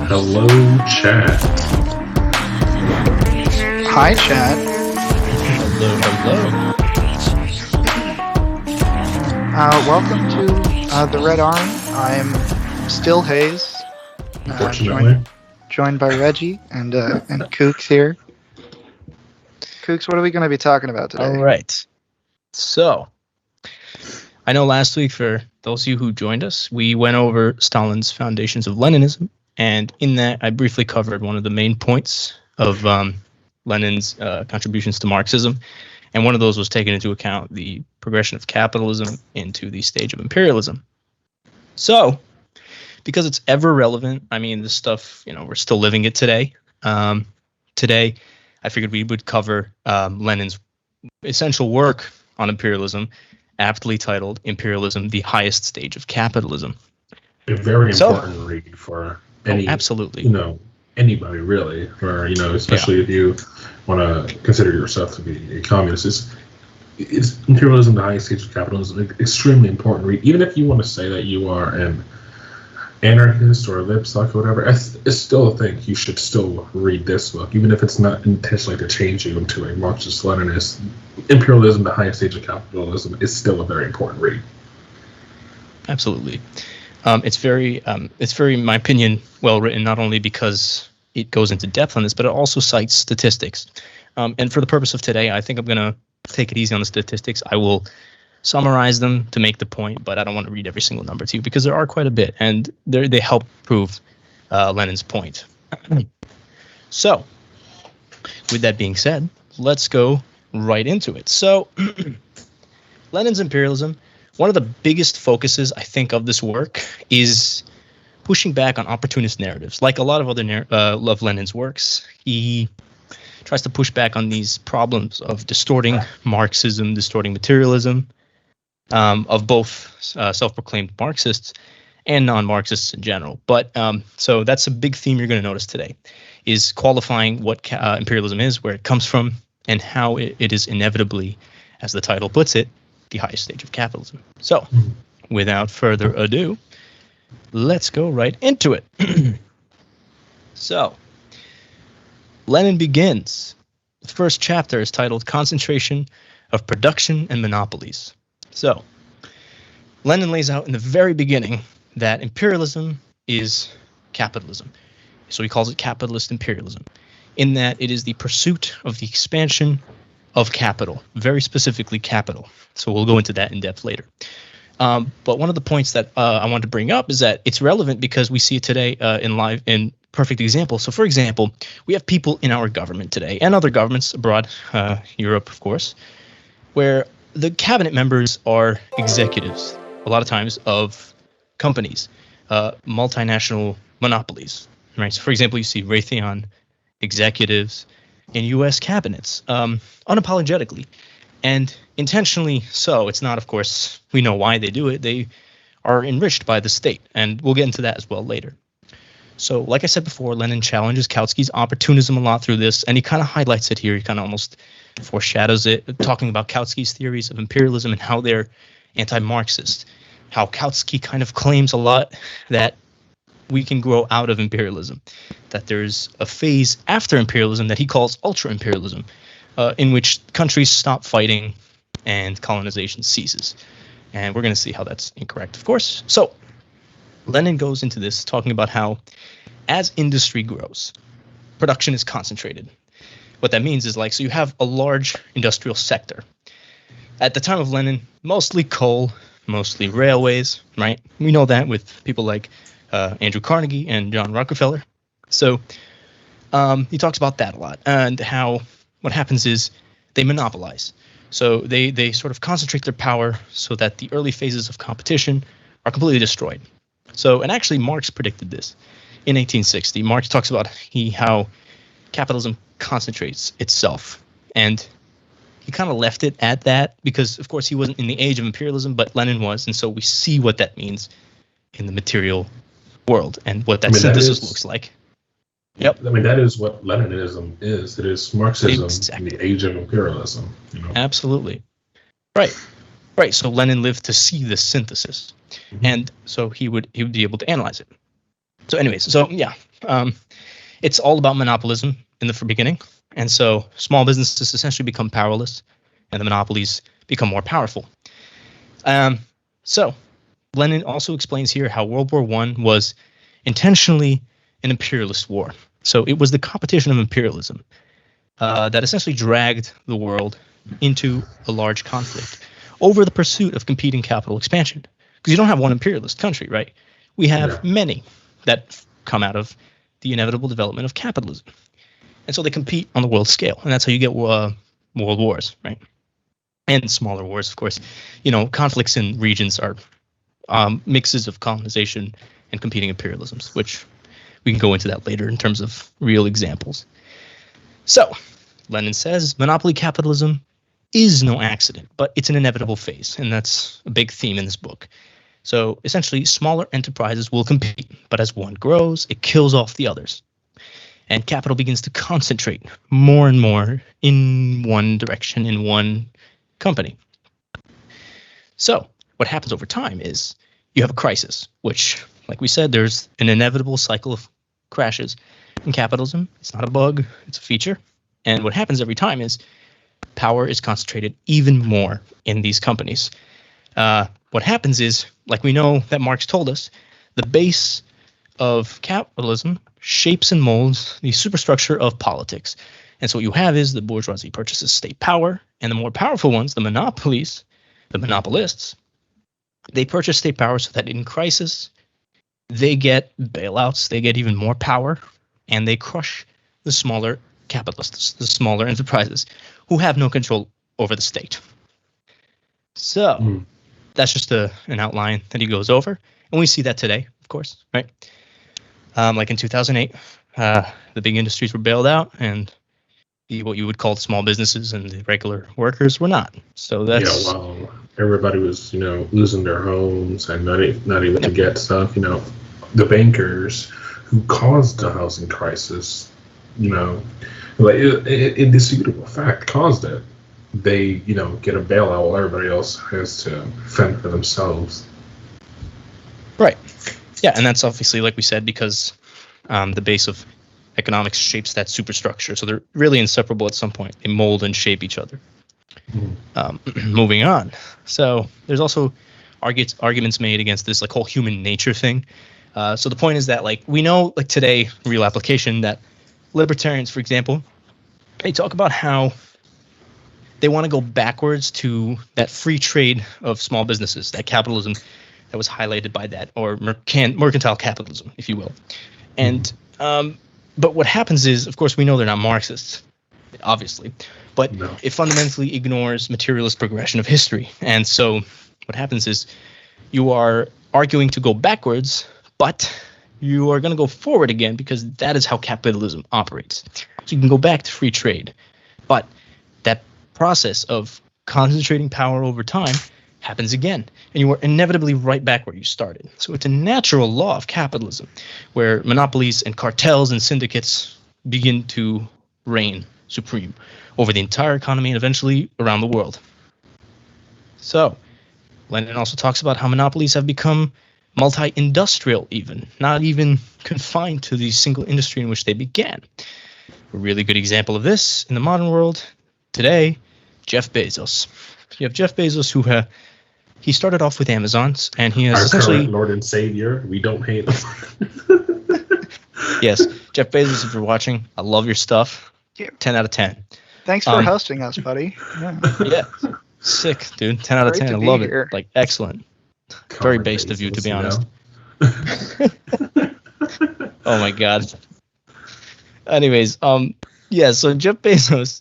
Hello, chat. Hi, chat. Hello. Welcome to the Red Arm. I'm still Hayes. Unfortunately. Joined by Reggie and Kooks here. Kooks, what are we going to be talking about today? All right. So, I know last week, for those of you who joined us, we went over Stalin's Foundations of Leninism, and in that I briefly covered one of the main points of Lenin's contributions to Marxism, and one of those was taking into account the progression of capitalism into the stage of imperialism. So, because it's ever relevant, I mean, this stuff, we're still living it today. Today, I figured we would cover Lenin's essential work on imperialism, aptly titled "Imperialism: The Highest Stage of Capitalism." A very important read for any, absolutely, anybody really, or especially if you want to consider yourself to be a communist. Is imperialism the highest stage of capitalism? Extremely important read, even if you want to say that you are an anarchist or a libstock or whatever. I still think you should still read this book, even if it's not intentionally to change you into a Marxist-Leninist. Imperialism, the highest stage of capitalism, is still a very important read. Absolutely. It's very, in my opinion, well written, not only because it goes into depth on this, but it also cites statistics. And for the purpose of today, I think I'm going to take it easy on the statistics. I will summarize them to make the point, but I don't want to read every single number to you because there are quite a bit, and they help prove Lenin's point. So, with that being said, let's go right into it. So, Lenin's imperialism, one of the biggest focuses, I think, of this work is pushing back on opportunist narratives. Like a lot of other of Lenin's works, he tries to push back on these problems of distorting Marxism, distorting materialism, of both self-proclaimed Marxists and non-Marxists in general. But so that's a big theme you're going to notice today, is qualifying what imperialism is, where it comes from, and how it is inevitably, as the title puts it, the highest stage of capitalism. So, without further ado, let's go right into it. So, Lenin begins. The first chapter is titled Concentration of Production and Monopolies. So, Lenin lays out in the very beginning that imperialism is capitalism. So he calls it capitalist imperialism, in that it is the pursuit of the expansion of capital, very specifically capital. So we'll go into that in depth later. But one of the points that I wanted to bring up is that it's relevant because we see it today in perfect example. So, for example, we have people in our government today and other governments abroad, Europe, of course, where the cabinet members are executives, a lot of times, of companies, multinational monopolies, right? So, for example, you see Raytheon executives in U.S. cabinets, unapologetically, and intentionally so. It's not, of course, we know why they do it. They are enriched by the state, and we'll get into that as well later. So, like I said before, Lenin challenges Kautsky's opportunism a lot through this, and he kind of highlights it here. He kind of almost foreshadows it, talking about Kautsky's theories of imperialism and how they're anti-Marxist. How Kautsky kind of claims a lot that we can grow out of imperialism, that there's a phase after imperialism that he calls ultra-imperialism, in which countries stop fighting and colonization ceases. And we're going to see how that's incorrect, of course. So, Lenin goes into this talking about how, as industry grows, production is concentrated. What that means is, so you have a large industrial sector. At the time of Lenin, mostly coal, mostly railways, right? We know that with people like Andrew Carnegie and John Rockefeller. So he talks about that a lot, and how what happens is they monopolize. So they sort of concentrate their power so that the early phases of competition are completely destroyed. So, and actually Marx predicted this in 1860. Marx talks about how capitalism concentrates itself, and he kind of left it at that because, of course, he wasn't in the age of imperialism, but Lenin was, and so we see what that means in the material world and what that synthesis looks like. Yep. I mean, that is what Leninism is. It is Marxism in the age of imperialism. Absolutely. Right. So Lenin lived to see this synthesis, and so he would be able to analyze it. So anyways, It's all about monopolism in the beginning. And so small businesses essentially become powerless and the monopolies become more powerful. So Lenin also explains here how World War I was intentionally an imperialist war. So it was the competition of imperialism that essentially dragged the world into a large conflict over the pursuit of competing capital expansion. Because you don't have one imperialist country, right? We have many that come out of the inevitable development of capitalism. And so they compete on the world scale. And that's how you get world wars, right? And smaller wars, of course. Conflicts in regions are mixes of colonization and competing imperialisms, which we can go into that later in terms of real examples. So, Lenin says monopoly capitalism is no accident, but it's an inevitable phase, and that's a big theme in this book. So, essentially, smaller enterprises will compete, but as one grows, it kills off the others. And capital begins to concentrate more and more in one direction, in one company. So, what happens over time is you have a crisis, which, like we said, there's an inevitable cycle of crashes in capitalism. It's not a bug, it's a feature. And what happens every time is power is concentrated even more in these companies. What happens is, like we know that Marx told us, the base of capitalism shapes and molds the superstructure of politics. And so what you have is the bourgeoisie purchases state power, and the more powerful ones, the monopolies, the monopolists, they purchase state power so that in crisis, they get bailouts, they get even more power, and they crush the smaller capitalists, the smaller enterprises, who have no control over the state. So that's just an outline that he goes over. And we see that today, of course, right? Like in 2008, the big industries were bailed out, and what you would call small businesses and the regular workers were not. So that's everybody was, losing their homes and not able to get stuff. The bankers who caused the housing crisis, like indisputable fact, caused it. They, get a bailout while everybody else has to fend for themselves. Right. Yeah, and that's obviously, like we said, because the base of economics shapes that superstructure. So they're really inseparable at some point. They mold and shape each other. Moving on. So there's also arguments made against this whole human nature thing. So the point is that we know today, real application, that libertarians, for example, they talk about how they want to go backwards to that free trade of small businesses, that capitalism that was highlighted by that, or mercantile capitalism, if you will. And but what happens is, of course, we know they're not Marxists, obviously, but it fundamentally ignores materialist progression of history. And so what happens is you are arguing to go backwards, but you are going to go forward again because that is how capitalism operates. So you can go back to free trade, but that process of concentrating power over time happens again, and you are inevitably right back where you started. So it's a natural law of capitalism where monopolies and cartels and syndicates begin to reign supreme over the entire economy and eventually around the world. So Lenin also talks about how monopolies have become multi-industrial, even not even confined to the single industry in which they began. A really good example of this in the modern world today, Jeff Bezos. You have Jeff Bezos, who he started off with Amazon's, and he has our essentially current Lord and Savior. We don't hate him. Yes, Jeff Bezos, if you're watching, I love your stuff. 10 out of 10. Thanks for hosting us, buddy. Yeah, sick, dude. 10 out of 10. I love it. Excellent. Very based of you, to be honest. Oh my God. Anyways, so Jeff Bezos,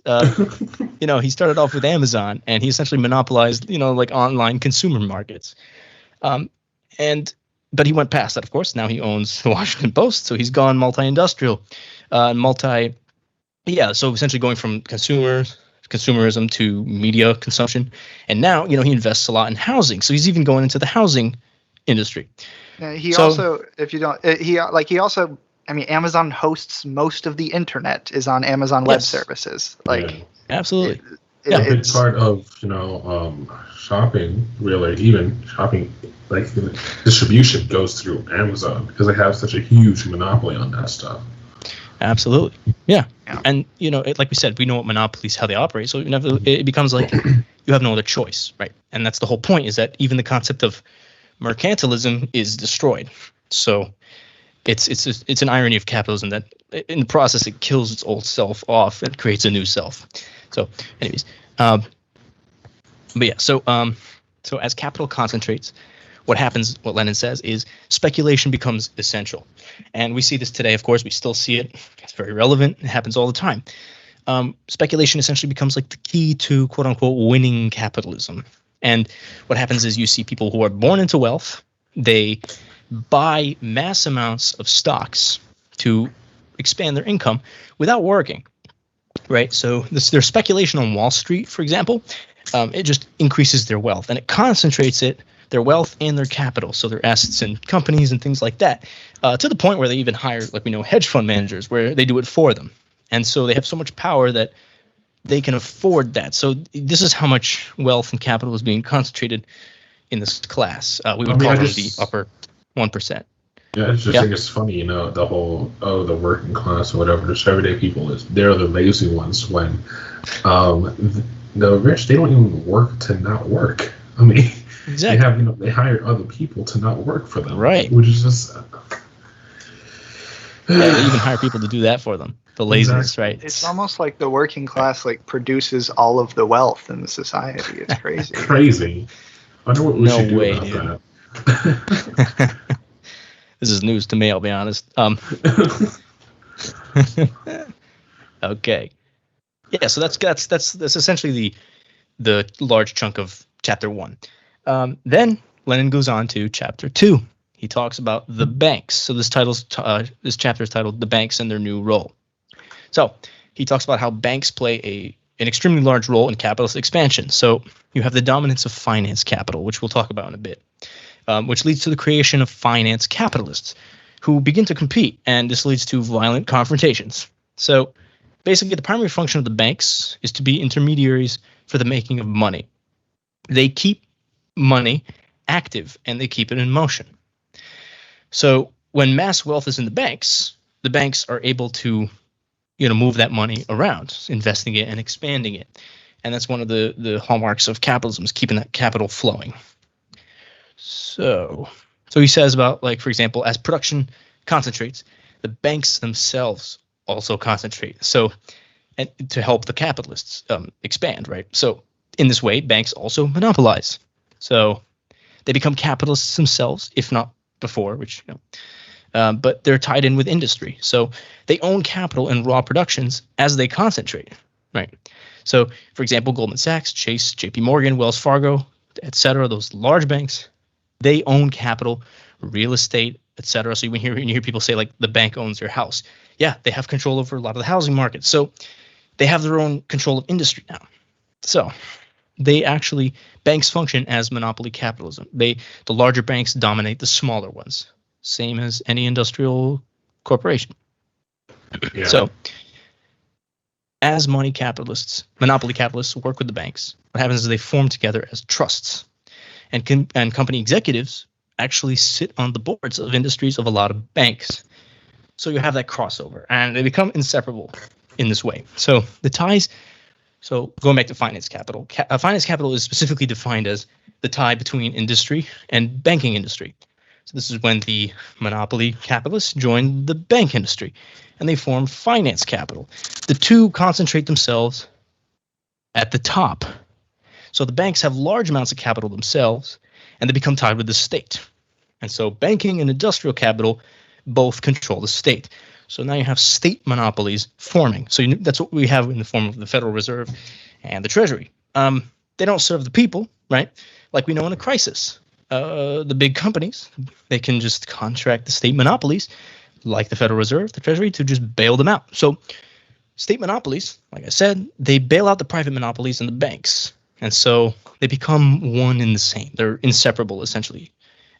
he started off with Amazon, and he essentially monopolized, online consumer markets. But he went past that, of course. Now he owns the Washington Post, so he's gone multi-industrial, so essentially going from consumerism to media consumption, and now he invests a lot in housing. So he's even going into the housing industry. Amazon hosts most of the internet is on Amazon Web Services. Absolutely. a big it's part of shopping, really, even shopping, like distribution goes through Amazon because they have such a huge monopoly on that stuff. Absolutely. Yeah. Yeah. And, like we said, we know what monopolies, how they operate. So it becomes like you have no other choice, right? And that's the whole point, is that even the concept of mercantilism is destroyed. So it's an irony of capitalism that in the process it kills its old self off and creates a new self. So anyways, but yeah, so as capital concentrates, what happens, what Lenin says, is speculation becomes essential. And we see this today, of course. We still see it. It's very relevant. It happens all the time. Speculation essentially becomes like the key to, quote unquote, winning capitalism. And what happens is you see people who are born into wealth. They buy mass amounts of stocks to expand their income without working, right? So their speculation on Wall Street, for example, it just increases their wealth, and it concentrates their wealth and their capital, so their assets in companies and things like that, to the point where they even hire, like we know, hedge fund managers, where they do it for them. And so they have so much power that they can afford that. So this is how much wealth and capital is being concentrated in this class. We would call them the upper 1%. Yeah, I just think it's funny, the whole, the working class or whatever, just everyday people, they're the lazy ones when the rich, they don't even work to not work. I mean, exactly. They hire other people to not work for them. Right. Which is just... they even hire people to do that for them. The laziness, exactly. Right? It's almost like the working class produces all of the wealth in the society. It's crazy. Crazy. I wonder what we should do about that. This is news to me, I'll be honest. Okay. Yeah, so that's essentially the large chunk of chapter 1. Then Lenin goes on to chapter 2. He talks about the banks. So this chapter is titled "The Banks and Their New Role." So he talks about how banks play an extremely large role in capitalist expansion. So you have the dominance of finance capital, which we'll talk about in a bit, which leads to the creation of finance capitalists who begin to compete, and this leads to violent confrontations. So basically, the primary function of the banks is to be intermediaries for the making of money. They keep money active and they keep it in motion. So when mass wealth is in the banks are able to, move that money around, investing it and expanding it. And that's one of the hallmarks of capitalism, is keeping that capital flowing. So he says about, for example, as production concentrates, the banks themselves also concentrate. So, and to help the capitalists expand, right? So in this way, banks also monopolize. So they become capitalists themselves, if not before, which, but they're tied in with industry. So they own capital and raw productions as they concentrate, right? So, for example, Goldman Sachs, Chase, JP Morgan, Wells Fargo, etc., those large banks, they own capital, real estate, etc. So when you hear people say, the bank owns your house. Yeah, they have control over a lot of the housing market. So they have their own control of industry now. So banks function as monopoly capitalism. The larger banks dominate the smaller ones, same as any industrial corporation. Yeah. So as monopoly capitalists work with the banks, what happens is they form together as trusts, and company executives actually sit on the boards of industries of a lot of banks. So you have that crossover, and they become inseparable in this way. So the ties. So going back to finance capital, finance capital is specifically defined as the tie between industry and banking industry. So this is when the monopoly capitalists join the bank industry, and they form finance capital. The two concentrate themselves at the top. So the banks have large amounts of capital themselves, and they become tied with the state. And so banking and industrial capital both control the state. So now you have state monopolies forming. So that's what we have in the form of the Federal Reserve and the Treasury. They don't serve the people, right? Like we know in a crisis. The big companies, they can just contract the state monopolies, like the Federal Reserve, the Treasury, to just bail them out. So state monopolies, like I said, they bail out the private monopolies and the banks. And so they become one and the same. They're inseparable, essentially,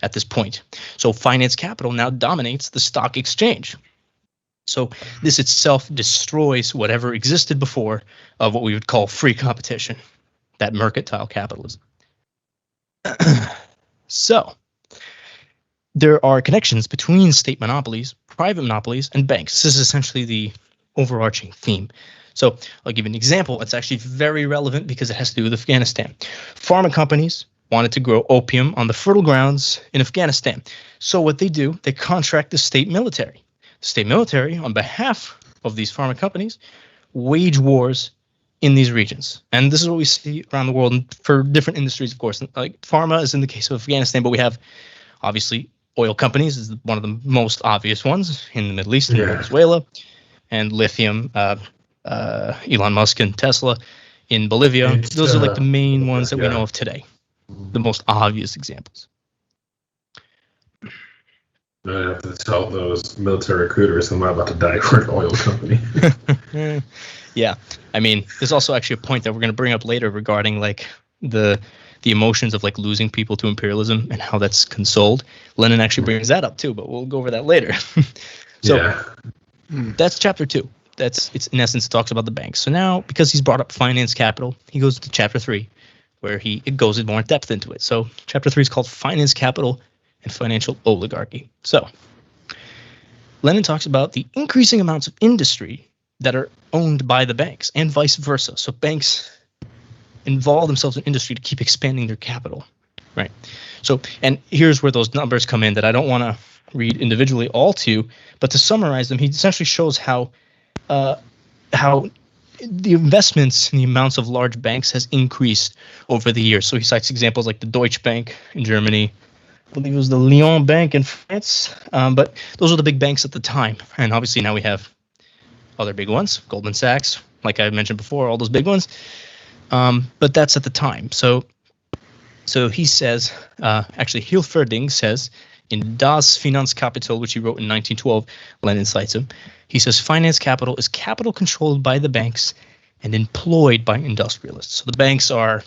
at this point. So finance capital now dominates the stock exchange. So this itself destroys whatever existed before of what we would call free competition, that mercantile capitalism. So there are connections between state monopolies, private monopolies, and banks. This is essentially the overarching theme. So I'll give you an example. It's actually very relevant because it has to do with Afghanistan. Pharma companies wanted to grow opium on the fertile grounds in Afghanistan. So what they do, they contract the state military. The state military, on behalf of these pharma companies, wage wars in these regions. And this is what we see around the world for different industries, of course. Like pharma is in the case of Afghanistan, but we have obviously oil companies is one of the most obvious ones in the Middle East, in Venezuela, and lithium, Elon Musk and Tesla in Bolivia. Those are like the main ones that we know of today, the most obvious examples. I have to tell those military recruiters I'm not about to die for an oil company. Yeah, I mean, there's also actually a point that we're going to bring up later regarding like the emotions of like losing people to imperialism and how that's consoled. Lenin actually brings that up too, but we'll go over that later. So that's chapter 2. It's in essence, it talks about the banks. So now, because he's brought up finance capital, he goes to chapter 3, where it goes in more depth into it. So chapter 3 is called Finance Capital and Financial Oligarchy. So Lenin talks about the increasing amounts of industry that are owned by the banks and vice versa. So banks involve themselves in industry to keep expanding their capital, right? So, and here's where those numbers come in that I don't want to read individually all to you, but to summarize them, he essentially shows how the investments in the amounts of large banks has increased over the years. So he cites examples like the Deutsche Bank in Germany, I believe it was the Lyon Bank in France, but those were the big banks at the time. And obviously now we have other big ones, Goldman Sachs, like I mentioned before, all those big ones. But that's at the time. So he says, actually Hilferding says in Das Finanzkapital, which he wrote in 1912, Lenin cites him. He says finance capital is capital controlled by the banks and employed by industrialists. So the banks are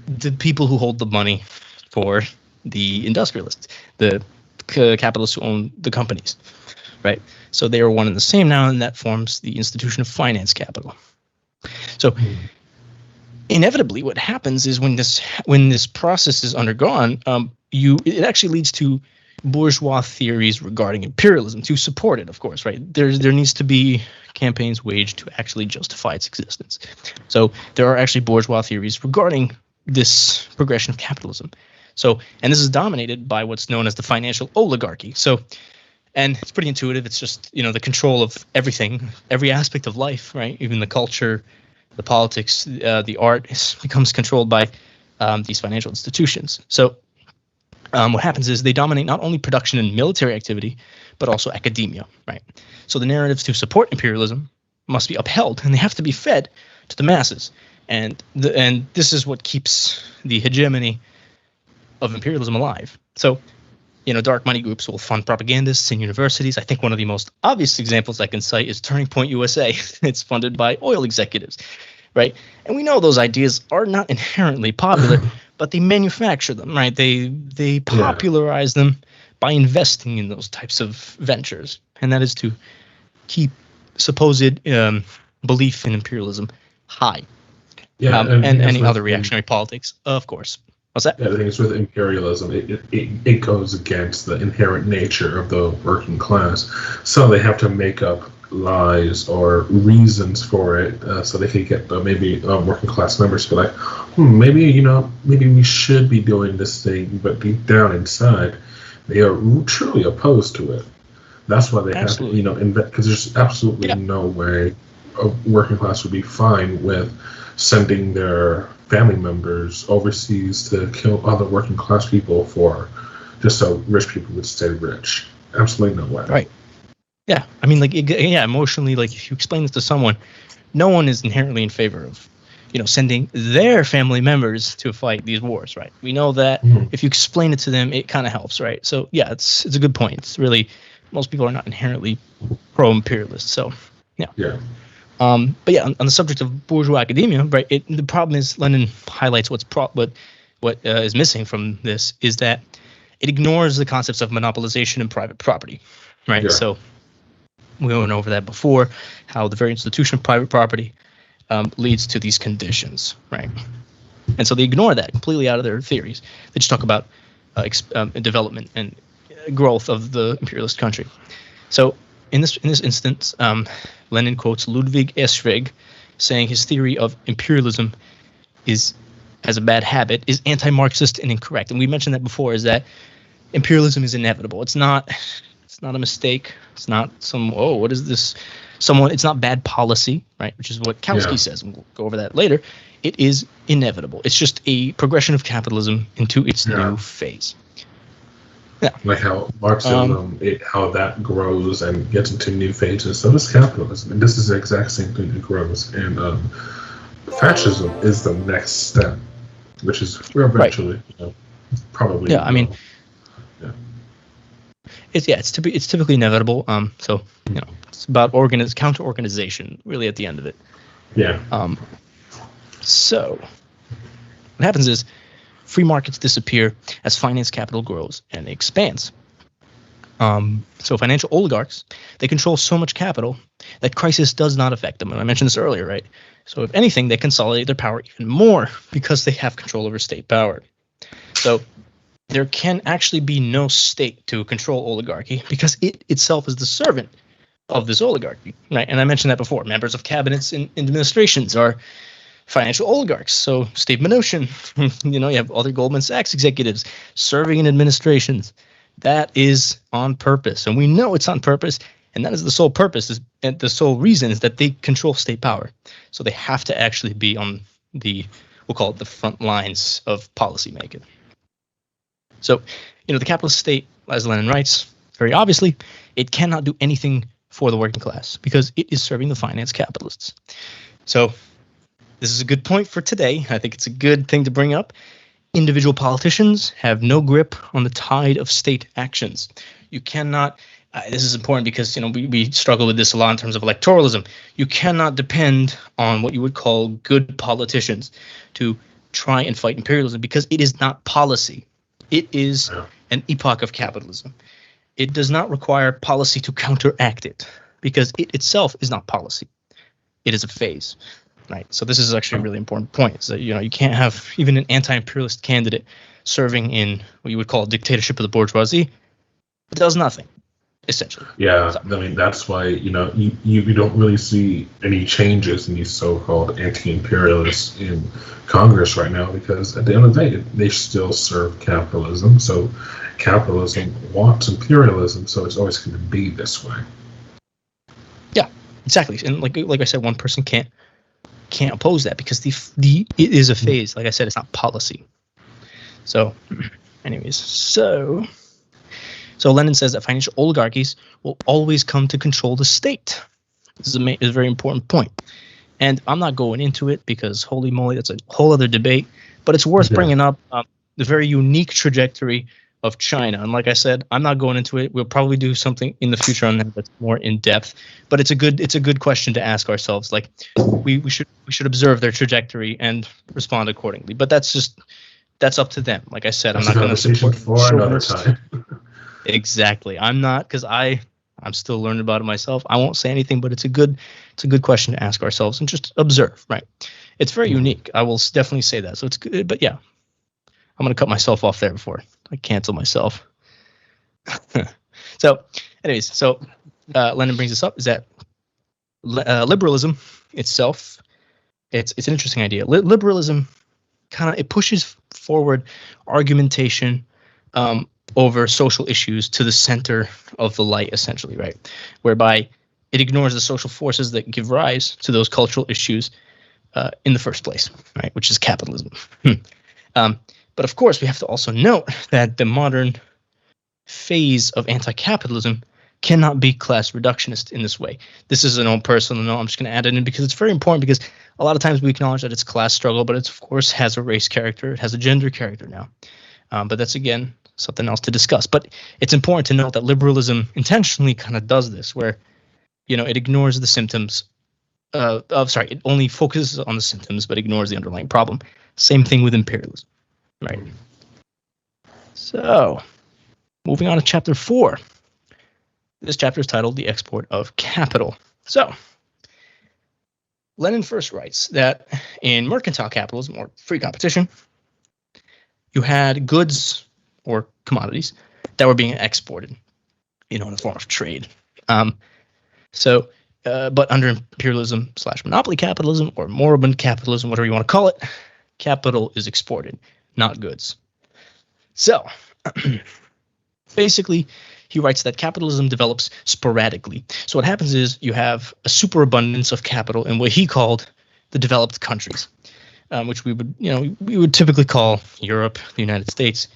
the people who hold the money for the industrialists, the capitalists who own the companies, right? So they are one and the same now, and that forms the institution of finance capital. So inevitably, what happens is when this process is undergone, it actually leads to bourgeois theories regarding imperialism to support it. Of course, right? There needs to be campaigns waged to actually justify its existence. So there are actually bourgeois theories regarding this progression of capitalism. So, and this is dominated by what's known as the financial oligarchy. So, and it's pretty intuitive. It's just, the control of everything, every aspect of life, right? Even the culture, the politics, the art becomes controlled by these financial institutions. So what happens is they dominate not only production and military activity, but also academia, right? So the narratives to support imperialism must be upheld, and they have to be fed to the masses. And this is what keeps the hegemony of imperialism alive. So, dark money groups will fund propagandists in universities. I think one of the most obvious examples I can cite is Turning Point USA. It's funded by oil executives, right? And we know those ideas are not inherently popular, but they manufacture them, right? They popularize them by investing in those types of ventures, and that is to keep supposed belief in imperialism high. Yeah, and any other reactionary politics, of course. What's that? Yeah, the thing is with imperialism, it goes against the inherent nature of the working class. So they have to make up lies or reasons for it, so they can get maybe working class members to be like, maybe we should be doing this thing, but deep down inside, they are truly opposed to it. That's why they have to, because there's absolutely no way a working class would be fine with sending their family members overseas to kill other working class people for just so rich people would stay rich. Absolutely no way. Right. Yeah. I mean, emotionally, if you explain this to someone, no one is inherently in favor of, sending their family members to fight these wars, right? We know that if you explain it to them, it kind of helps, right? So yeah, it's a good point. It's really, most people are not inherently pro-imperialist. So yeah. Yeah. But yeah, on the subject of bourgeois academia, right? The problem is Lenin highlights what is missing from this is that it ignores the concepts of monopolization and private property, right? Yeah. So We went over that before, how the very institution of private property leads to these conditions, right? And so they ignore that completely out of their theories. They just talk about development and growth of the imperialist country. So in this instance, Lenin quotes Ludwig Erstweg, saying his theory of imperialism has a bad habit, is anti-Marxist and incorrect. And we mentioned that before, is that imperialism is inevitable. It's not a mistake. It's not what is this? It's not bad policy, right? Which is what Kautsky says, and we'll go over that later. It is inevitable. It's just a progression of capitalism into its new phase. Yeah. Like how Marxism, how that grows and gets into new phases. So does capitalism. And this is the exact same thing that grows. And fascism is the next step, which is where eventually, probably. Yeah, I mean, it's typically inevitable. So it's about counter organization, really, at the end of it. Yeah. So what happens is free markets disappear as finance capital grows and expands. So financial oligarchs, they control so much capital that crisis does not affect them. And I mentioned this earlier, right? So if anything, they consolidate their power even more because they have control over state power. So there can actually be no state to control oligarchy because it itself is the servant of this oligarchy, right? And I mentioned that before. Members of cabinets and administrations are financial oligarchs. So Steve Mnuchin, you have other Goldman Sachs executives serving in administrations. That is on purpose, and we know it's on purpose, and that is the sole purpose, and the sole reason is that they control state power. So they have to actually be on we'll call it the front lines of policymaking. So, the capitalist state, as Lenin writes, very obviously, it cannot do anything for the working class because it is serving the finance capitalists. So this is a good point for today. I think it's a good thing to bring up. Individual politicians have no grip on the tide of state actions. You cannot, this is important because, we struggle with this a lot in terms of electoralism. You cannot depend on what you would call good politicians to try and fight imperialism because it is not policy. It is an epoch of capitalism. It does not require policy to counteract it because it itself is not policy. It is a phase. Right. So this is actually a really important point. Is that you can't have even an anti-imperialist candidate serving in what you would call a dictatorship of the bourgeoisie. It does nothing, essentially. Yeah, I mean that's why you don't really see any changes in these so-called anti-imperialists in Congress right now because at the end of the day they still serve capitalism. So capitalism wants imperialism, so it's always going to be this way. Yeah, exactly. And like I said, one person can't oppose that because it is a phase. Like I said, it's not policy. So anyways, so Lenin says that financial oligarchies will always come to control the state. This is a very important point. And I'm not going into it because holy moly, that's a whole other debate, but it's worth bringing up the very unique trajectory of China. And like I said, I'm not going into it. We'll probably do something in the future on that that's more in depth. But it's a good question to ask ourselves. Like we should observe their trajectory and respond accordingly. But that's up to them. Like I said, I'm not going to support for another time. Exactly. I'm not because I'm still learning about it myself. I won't say anything, but it's a good question to ask ourselves and just observe. Right. It's very unique. I will definitely say that. So it's good. But yeah, I'm going to cut myself off there before I cancel myself. So anyways, Lenin brings this up is that liberalism itself, it's an interesting idea. Liberalism it pushes forward argumentation over social issues to the center of the light, essentially, right? Whereby it ignores the social forces that give rise to those cultural issues in the first place, right? Which is capitalism. But of course, we have to also note that the modern phase of anti-capitalism cannot be class reductionist in this way. This is an own personal note. I'm just going to add it in because it's very important because a lot of times we acknowledge that it's class struggle, but it of course has a race character. It has a gender character now. But that's, again, something else to discuss. But it's important to note that liberalism intentionally kind of does this where, it ignores the symptoms it only focuses on the symptoms but ignores the underlying problem. Same thing with imperialism. Right. So, moving on to chapter 4. This chapter is titled The Export of Capital. So, Lenin first writes that in mercantile capitalism, or free competition, you had goods or commodities that were being exported, in the form of trade. But under imperialism / monopoly capitalism, or moribund capitalism, whatever you want to call it, capital is exported, not goods. So, basically, he writes that capitalism develops sporadically. So what happens is you have a superabundance of capital in what he called the developed countries, which we would typically call Europe, the United States,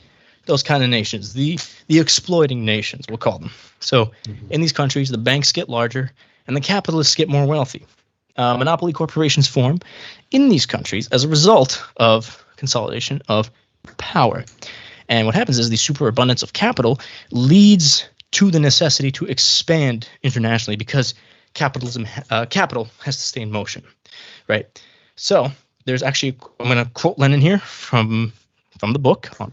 those kind of nations, the exploiting nations, we'll call them. So in these countries, the banks get larger and the capitalists get more wealthy. Monopoly corporations form in these countries as a result of consolidation of power. And what happens is the superabundance of capital leads to the necessity to expand internationally, because capital has to stay in motion, right? So there's actually, I'm going to quote Lenin here from the book on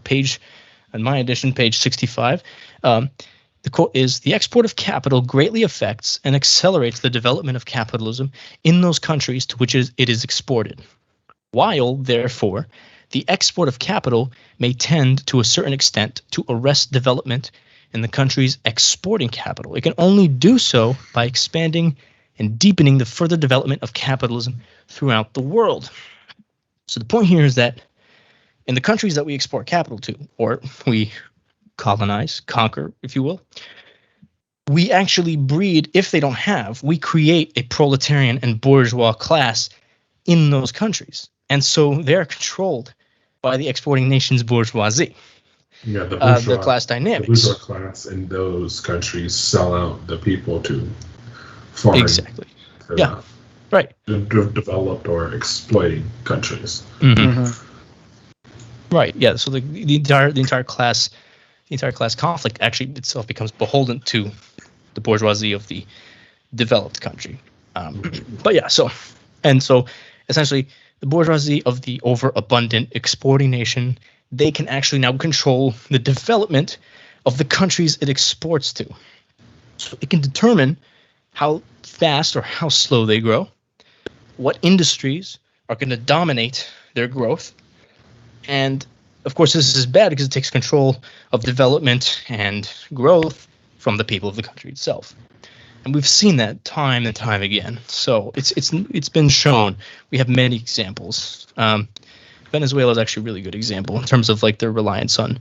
in my edition, page 65. The quote is, "The export of capital greatly affects and accelerates the development of capitalism in those countries to which it is exported, while, therefore, the export of capital may tend to a certain extent to arrest development in the countries exporting capital. It can only do so by expanding and deepening the further development of capitalism throughout the world." So the point here is that in the countries that we export capital to, or we colonize, conquer, if you will, we actually breed, if they don't have, we create a proletarian and bourgeois class in those countries. And so they're controlled by the exporting nation's bourgeoisie. Yeah, the class dynamics. The bourgeois class in those countries sell out the people to foreign, exactly. Yeah, right. Developed or exploiting countries. Mm-hmm. Right. Yeah. So the entire class conflict actually itself becomes beholden to the bourgeoisie of the developed country. But yeah. So essentially, the bourgeoisie of the overabundant exporting nation, they can actually now control the development of the countries it exports to. So it can determine how fast or how slow they grow, what industries are going to dominate their growth. And of course, this is bad because it takes control of development and growth from the people of the country itself. And we've seen that time and time again. So it's been shown. We have many examples. Venezuela is actually a really good example in terms of like their reliance on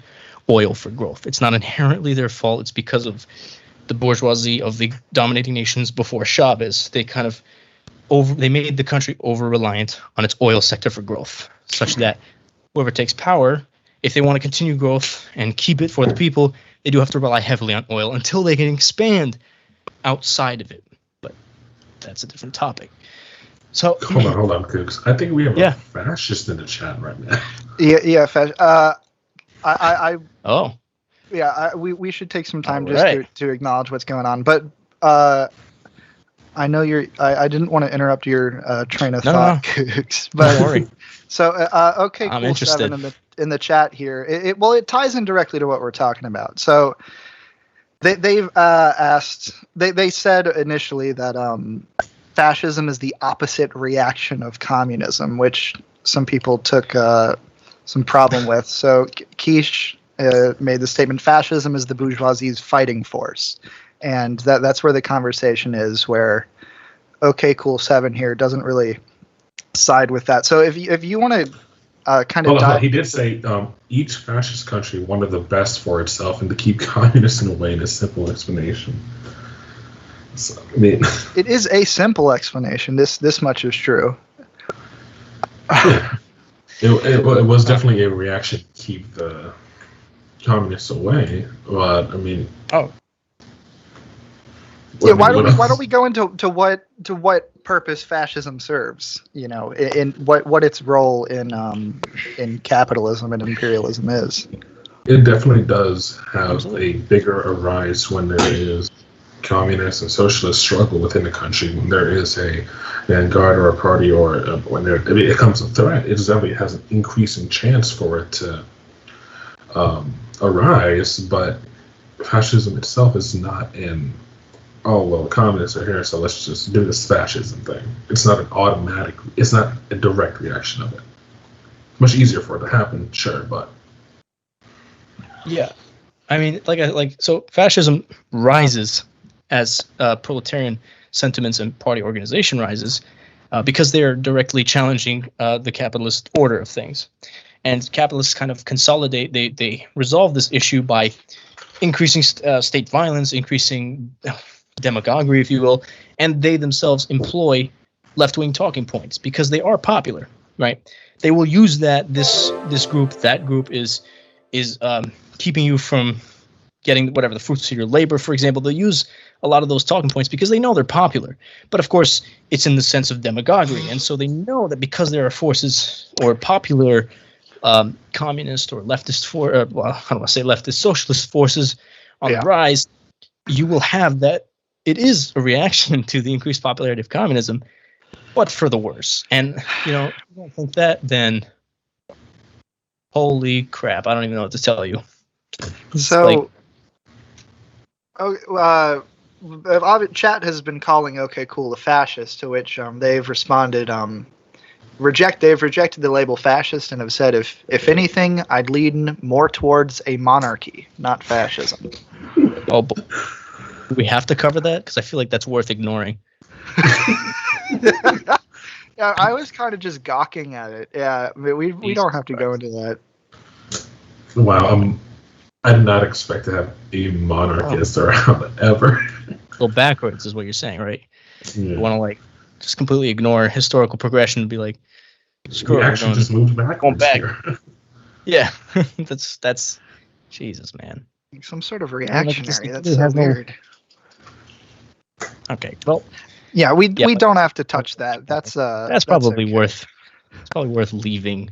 oil for growth. It's not inherently their fault. It's because of the bourgeoisie of the dominating nations before Chavez. They kind of they made the country over-reliant on its oil sector for growth, such that whoever takes power, if they want to continue growth and keep it for the people, they do have to rely heavily on oil until they can expand outside of it. But that's a different topic. So hold on, Cooks. I think we have a fascist in the chat right now. Yeah. We should take some time to acknowledge what's going on. But I know I didn't want to interrupt your train of thought, Cooks. But don't worry. So okay, I'm cool. interested. 7 in the chat here. It ties in directly to what we're talking about. So they've asked. They said initially that fascism is the opposite reaction of communism, which some people took some problem with. So Quiche made the statement: fascism is the bourgeoisie's fighting force, and that's where the conversation is. Where okay, cool 7 here doesn't really side with that. So if you want to kind of dive, he did say each fascist country wanted the best for itself and to keep communists away in a simple explanation. So, I mean, it is a simple explanation. This much is true. Yeah. It was definitely a reaction to keep the communists away, but I mean, yeah. Why don't we go into what purpose fascism serves? In what its role in capitalism and imperialism is. It definitely does have a bigger arise when there is communist and socialist struggle within the country, when there is a vanguard or a party, or when it comes a threat. It definitely has an increasing chance for it to arise. But fascism itself is not an oh well, the communists are here, so let's just do this fascism thing. It's not it's not a direct reaction of it. Much easier for it to happen, sure, but Yeah, I mean, so fascism rises as proletarian sentiments and party organization rises because they are directly challenging the capitalist order of things. And capitalists kind of consolidate, they resolve this issue by increasing state violence, increasing demagoguery, if you will, and they themselves employ left-wing talking points because they are popular, right? They will use that this group, that group is keeping you from getting whatever the fruits of your labor, for example. They'll use a lot of those talking points because they know they're popular. But of course, it's in the sense of demagoguery, and so they know that because there are forces or popular communist or leftist well, how do I say leftist socialist forces on the rise, you will have that. It is a reaction to the increased popularity of communism, but for the worse. And you don't think that, then holy crap, I don't even know what to tell you. So, chat has been calling OK Cool a fascist, to which they've responded, they've rejected the label fascist and have said, if anything, I'd lean more towards a monarchy, not fascism. Oh, we have to cover that because I feel like that's worth ignoring. Yeah, I was kind of just gawking at it. Yeah, I mean, we don't have to go into that. Wow, I did not expect to have a monarchist around ever. Go backwards is what you're saying, right? Yeah. You want to just completely ignore historical progression and be like, screw it. We actually just moved backwards here. Yeah, that's Jesus, man. Some sort of reactionary. That's so weird. Okay, well, yeah, we don't have to touch that. That's probably okay. worth. It's probably worth leaving.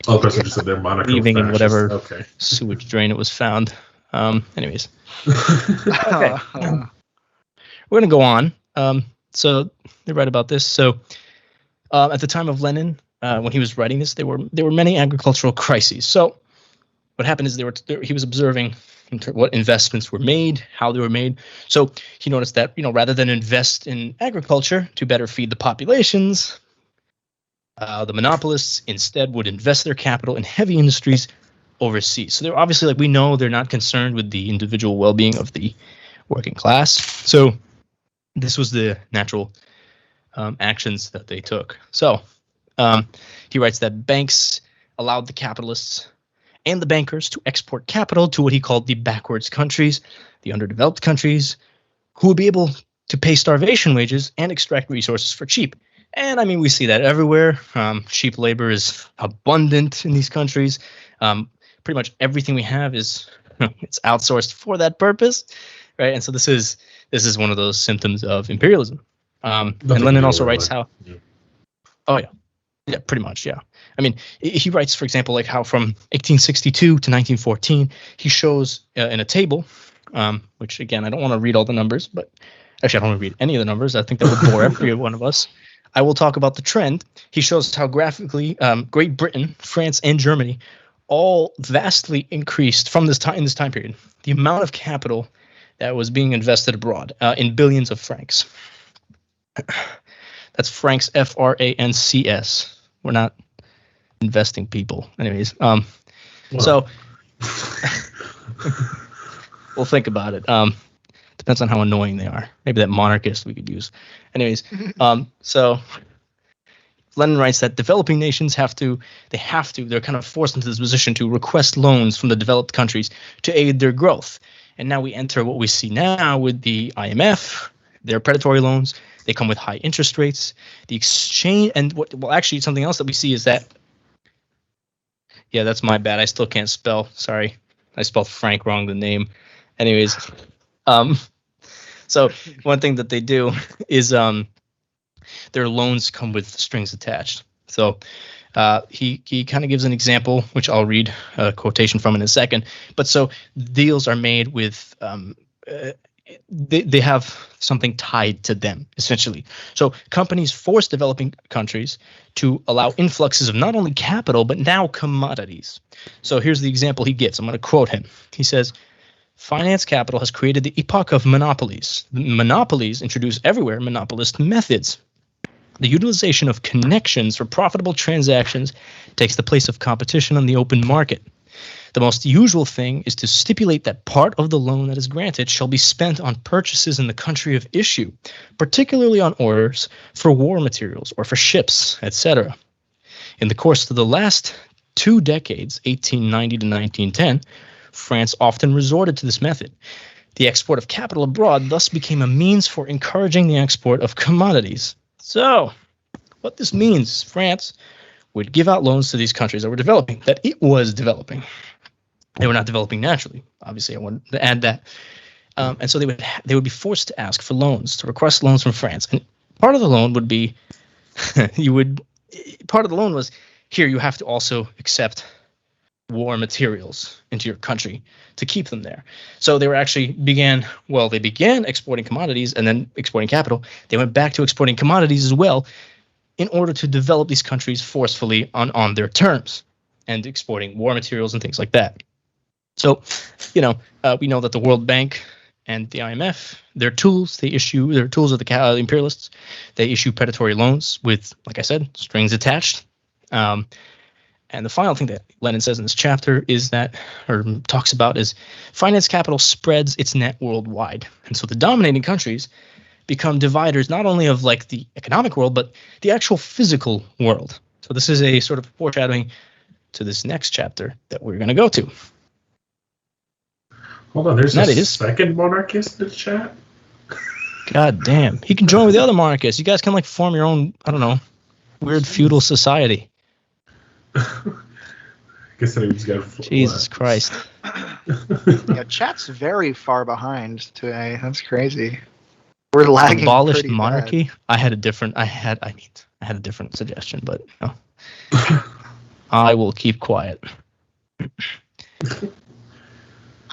Oh, the person just said they're monarchical leaving in whatever okay. sewage drain it was found. Anyways, okay, we're gonna go on. So they write about this. So at the time of Lenin, when he was writing this, there were many agricultural crises. So what happened is he was observing what investments were made, how they were made. So he noticed that rather than invest in agriculture to better feed the populations, the monopolists instead would invest their capital in heavy industries overseas. So they're obviously, we know they're not concerned with the individual well-being of the working class. So this was the natural actions that they took. So he writes that banks allowed the capitalists and the bankers to export capital to what he called the backwards countries, the underdeveloped countries, who would be able to pay starvation wages and extract resources for cheap. And I mean, we see that everywhere. Cheap labor is abundant in these countries. Pretty much everything we have is it's outsourced for that purpose, right? And so this is one of those symptoms of imperialism. And Lenin also writes how. Yeah. Oh yeah. Yeah, pretty much, yeah. I mean, he writes, for example, how from 1862 to 1914, he shows in a table, which, again, I don't want to read all the numbers, but actually, I don't want to read any of the numbers. I think that would bore every one of us. I will talk about the trend. He shows how graphically Great Britain, France, and Germany all vastly increased from in this time period. The amount of capital that was being invested abroad in billions of francs. That's francs, Francs. We're not investing people. Anyways, so we'll think about it. Depends on how annoying they are. Maybe that monarchist we could use. Anyways, so Lenin writes that developing nations they're kind of forced into this position to request loans from the developed countries to aid their growth. And now we enter what we see now with the IMF, their predatory loans. They come with high interest rates. The exchange and actually something else that we see is that. Yeah, that's my bad. I still can't spell. Sorry, I spelled Frank wrong. The name. Anyways, so one thing that they do is their loans come with strings attached. So he kind of gives an example, which I'll read a quotation from in a second. But so deals are made with. They have something tied to them, essentially. So companies force developing countries to allow influxes of not only capital, but now commodities. So here's the example he gives. I'm going to quote him. He says, finance capital has created the epoch of monopolies. Monopolies introduce everywhere monopolist methods. The utilization of connections for profitable transactions takes the place of competition on the open market. The most usual thing is to stipulate that part of the loan that is granted shall be spent on purchases in the country of issue, particularly on orders for war materials or for ships, etc. In the course of the last 2 decades, 1890 to 1910, France often resorted to this method. The export of capital abroad thus became a means for encouraging the export of commodities. So, what this means, France would give out loans to these countries that were developing, that it was developing. They were not developing naturally. Obviously, I want to add that. And so they would be forced to ask for loans, to request loans from France. And part of the loan would be, part of the loan was, here you have to also accept war materials into your country to keep them there. So they began exporting commodities and then exporting capital. They went back to exporting commodities as well in order to develop these countries forcefully on their terms and exporting war materials and things like that. So, we know that the World Bank and the IMF, their tools of the imperialists. They issue predatory loans with, like I said, strings attached. And the final thing that Lenin says in this chapter talks about is finance capital spreads its net worldwide. And so the dominating countries become dividers not only of like the economic world, but the actual physical world. So this is a sort of foreshadowing to this next chapter that we're going to go to. Hold on, there's a second monarchist in the chat? God damn. He can join with the other monarchists. You guys can like form your own, I don't know, weird feudal society. Guess that he's got Jesus Christ. Yeah, chat's very far behind today. That's crazy. We're lagging. Abolished monarchy. Bad. I had a different suggestion, but no. I will keep quiet.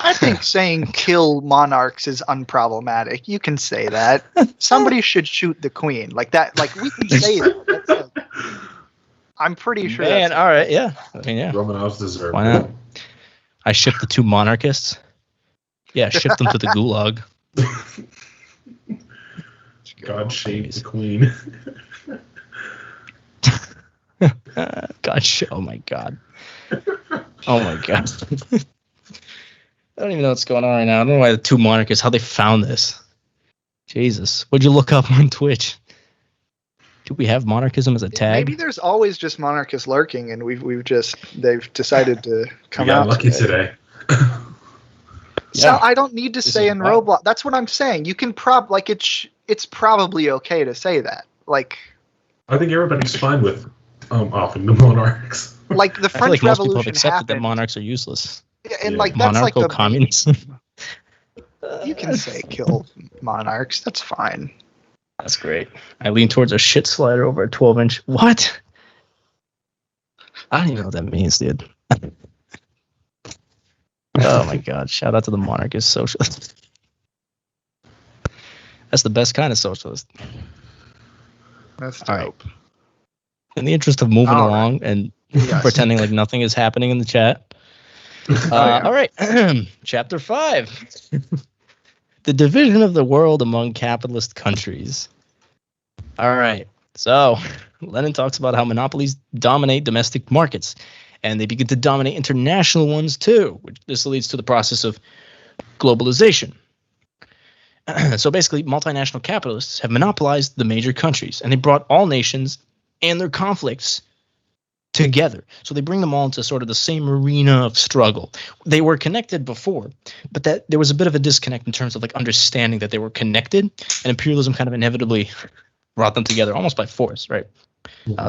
I think saying kill monarchs is unproblematic. You can say that. Somebody should shoot the queen. Like that. Like we can say that. I'm pretty sure. Man, all right, yeah. I mean, yeah. Romanovs deserve. Why not? I shipped the 2 monarchists. Yeah, ship them to the gulag. God save the queen. Oh my god. Oh my god. I don't even know what's going on right now. I don't know why the 2 monarchists, how they found this. Jesus. What'd you look up on Twitch? Do we have monarchism as a tag? Maybe there's always just monarchists lurking, and they've decided to come out. Lucky today. So I don't need to say in Roblox. That's what I'm saying. You can it's probably okay to say that. Like, I think everybody's fine with offing the monarchs. Like the French most Revolution people have accepted happened. that monarchs are useless. Yeah, and like that's monarchical like communism. You can say kill monarchs. That's fine. That's great. I lean towards a shit slider over a 12-inch. What? I don't even know what that means, dude. Oh my god! Shout out to the monarchist socialist. That's the best kind of socialist. That's dope. All right. In the interest of moving along and pretending like nothing is happening in the chat. All right. Chapter 5. The division of the world among capitalist countries. All right. So Lenin talks about how monopolies dominate domestic markets, and they begin to dominate international ones too, which this leads to the process of globalization. So basically, multinational capitalists have monopolized the major countries, and they brought all nations and their conflicts together. So they bring them all into sort of the same arena of struggle. They were connected before, but that there was a bit of a disconnect in terms of like understanding that they were connected, and imperialism kind of inevitably brought them together almost by force, right?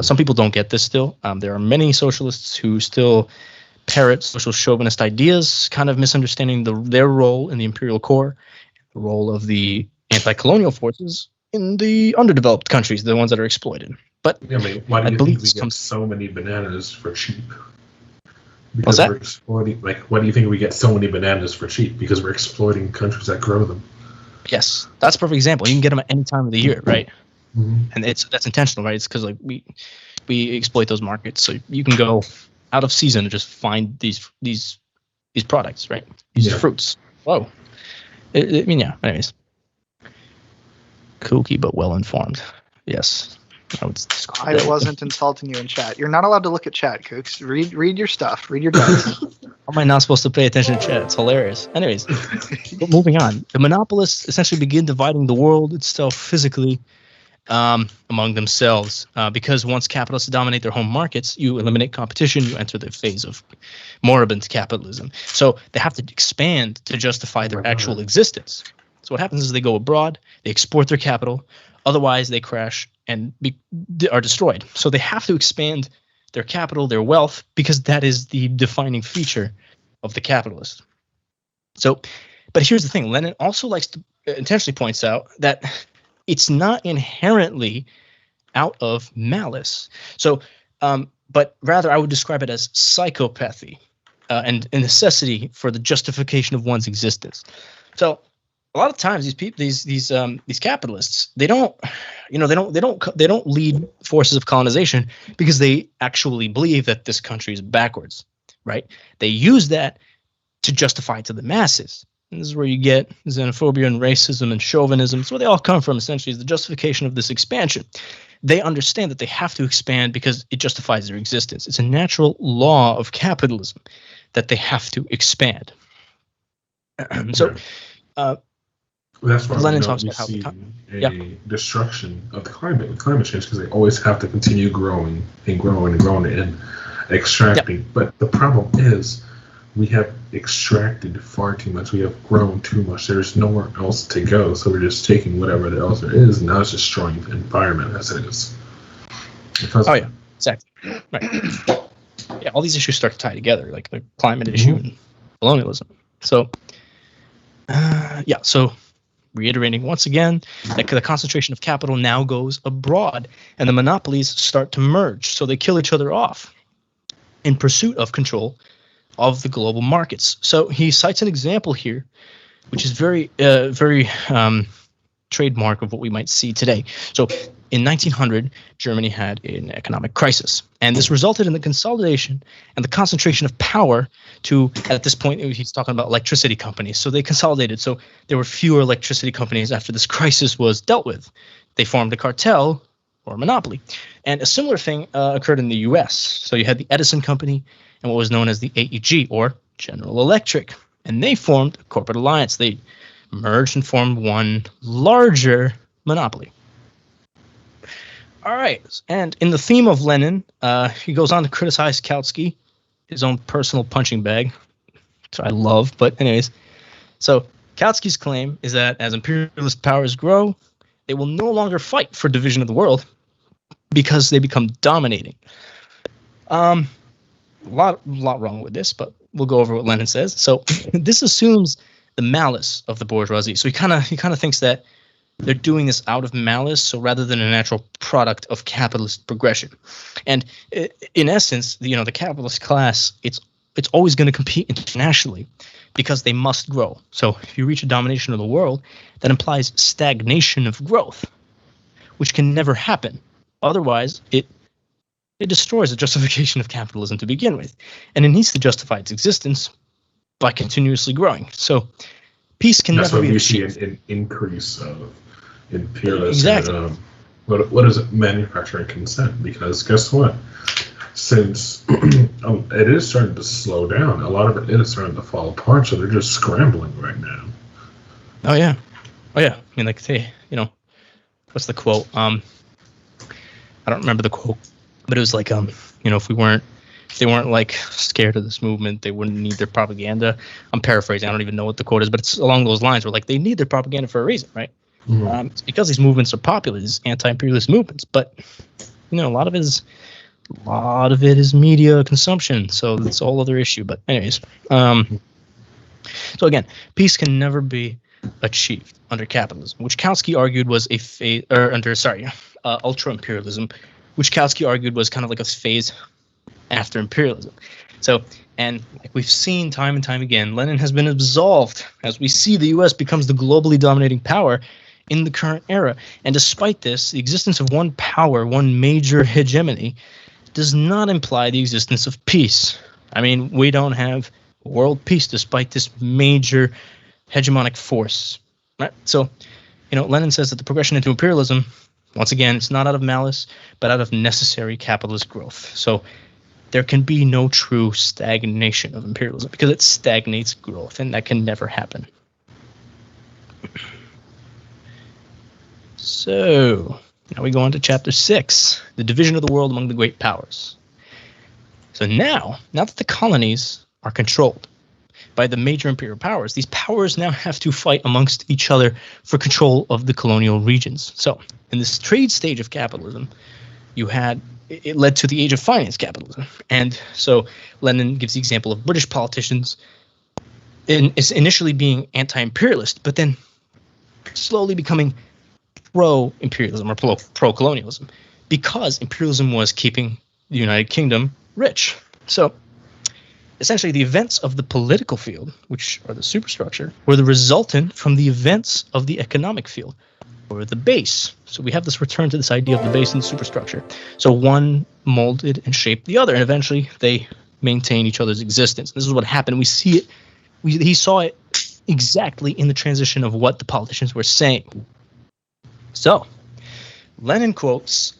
Some people don't get this still. There are many socialists who still parrot social chauvinist ideas, kind of misunderstanding their role in the imperial core, the role of the anti-colonial forces in the underdeveloped countries, the ones that are exploited. But I mean, why do you think we get so many bananas for cheap? Because we're exploiting. Like, why do you think we get so many bananas for cheap? Because we're exploiting countries that grow them. Yes, that's a perfect example. You can get them at any time of the year, right? Mm-hmm. And that's intentional, right? It's because like we exploit those markets, so you can go out of season and just find these products, right? These fruits. Whoa. I mean, yeah. Anyways, kooky but well informed. Yes, I would describe I that. wasn't insulting you in chat. You're not allowed to look at chat, Kooks. Read your stuff. Read your guts. How am I not supposed to pay attention to chat? It's hilarious. Anyways, but moving on. The monopolists essentially begin dividing the world itself physically among themselves, because once capitalists dominate their home markets, you eliminate competition, you enter the phase of moribund capitalism. So they have to expand to justify their actual existence. So what happens is they go abroad, they export their capital, otherwise they crash and are destroyed. So they have to expand their capital, their wealth, because that is the defining feature of the capitalist. So, but here's the thing: Lenin also likes to intentionally points out that it's not inherently out of malice. So, but rather I would describe it as psychopathy and a necessity for the justification of one's existence. So, a lot of times these capitalists, they don't lead forces of colonization because they actually believe that this country is backwards, right? They use that to justify it to the masses. And this is where you get xenophobia and racism and chauvinism. It's where they all come from, essentially, is the justification of this expansion. They understand that they have to expand because it justifies their existence. It's a natural law of capitalism that they have to expand. So, that's why Lenin talks about see how a destruction of the climate change, because they always have to continue growing and growing and growing and extracting. Yep. But the problem is we have extracted far too much. We have grown too much. There's nowhere else to go. So we're just taking whatever else there is, and now it's destroying the environment as it is. Oh yeah, exactly. Right. Yeah, all these issues start to tie together, like the climate issue and colonialism. So, so reiterating once again, that the concentration of capital now goes abroad, and the monopolies start to merge. So they kill each other off in pursuit of control of the global markets. So he cites an example here, which is very trademark of what we might see today. So in 1900, Germany had an economic crisis, and this resulted in the consolidation and the concentration of power to, at this point, he's talking about electricity companies. So they consolidated. So there were fewer electricity companies after this crisis was dealt with. They formed a cartel or monopoly. And a similar thing occurred in the U.S. So you had the Edison Company and what was known as the AEG, or General Electric. And they formed a corporate alliance. They merged and formed one larger monopoly. All right. And in the theme of Lenin, he goes on to criticize Kautsky, his own personal punching bag, which I love. But anyways, so Kautsky's claim is that as imperialist powers grow, they will no longer fight for division of the world because they become dominating. A lot wrong with this, but we'll go over what Lenin says. So this assumes the malice of the bourgeoisie. So he kind of thinks that they're doing this out of malice, so rather than a natural product of capitalist progression. And in essence, the capitalist class, it's always going to compete internationally because they must grow. So if you reach a domination of the world, that implies stagnation of growth, which can never happen. Otherwise, it destroys the justification of capitalism to begin with, and it needs to justify its existence by continuously growing. So peace can never be achieved. That's why we see an increase of imperialism. Exactly. What is it? Manufacturing consent. Because guess what? Since it is starting to slow down, a lot of it is starting to fall apart. So they're just scrambling right now. Oh yeah. I mean, like what's the quote? I don't remember the quote, but it was like if they weren't like scared of this movement, they wouldn't need their propaganda. I'm paraphrasing. I don't even know what the quote is, but it's along those lines where like they need their propaganda for a reason, right? Mm-hmm. It's because these movements are popular, these anti-imperialist movements, but a lot of it is media consumption, so that's a whole other issue. But anyways, so again, peace can never be achieved under capitalism, which Kautsky argued was ultra imperialism, which Kautsky argued was kind of like a phase after imperialism. So, and like we've seen time and time again, Lenin has been absolved as we see the U.S. becomes the globally dominating power in the current era. And despite this, the existence of one power, one major hegemony, does not imply the existence of peace. I mean, we don't have world peace despite this major hegemonic force. Right? So, Lenin says that the progression into imperialism, once again, it's not out of malice, but out of necessary capitalist growth. So there can be no true stagnation of imperialism because it stagnates growth, and that can never happen. So now we go on to chapter 6, the division of the world among the great powers. So now that the colonies are controlled by the major imperial powers, these powers now have to fight amongst each other for control of the colonial regions. So in this trade stage of capitalism, it led to the age of finance capitalism. And so Lenin gives the example of British politicians initially being anti-imperialist, but then slowly becoming pro-imperialism or pro-colonialism because imperialism was keeping the United Kingdom rich. So essentially the events of the political field, which are the superstructure, were the resultant from the events of the economic field, or the base. So we have this return to this idea of the base and the superstructure. So one molded and shaped the other, and eventually they maintain each other's existence. This is what happened. We see it. He saw it exactly in the transition of what the politicians were saying. So Lenin quotes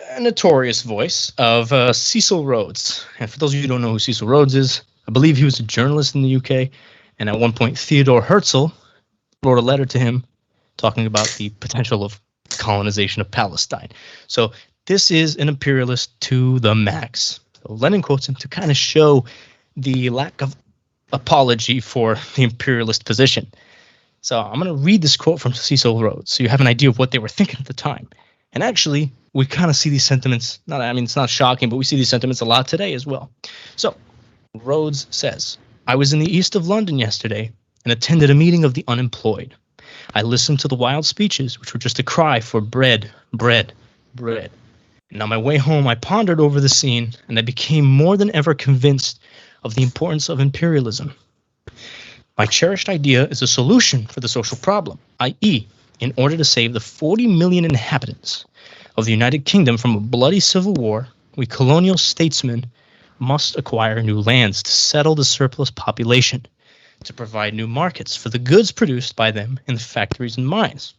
a notorious voice of Cecil Rhodes. And for those of you who don't know who Cecil Rhodes is, I believe he was a journalist in the UK. And at one point, Theodore Herzl wrote a letter to him talking about the potential of colonization of Palestine. So this is an imperialist to the max. So Lenin quotes him to kind of show the lack of apology for the imperialist position. So I'm going to read this quote from Cecil Rhodes so you have an idea of what they were thinking at the time. And actually, we kind of see these sentiments, it's not shocking, but we see these sentiments a lot today as well. So Rhodes says, I was in the east of London yesterday and attended a meeting of the unemployed. I listened to the wild speeches, which were just a cry for bread, bread, bread. And on my way home, I pondered over the scene, and I became more than ever convinced of the importance of imperialism. My cherished idea is a solution for the social problem, i.e., in order to save the 40 million inhabitants of the United Kingdom from a bloody civil war, we colonial statesmen must acquire new lands to settle the surplus population, to provide new markets for the goods produced by them in the factories and mines.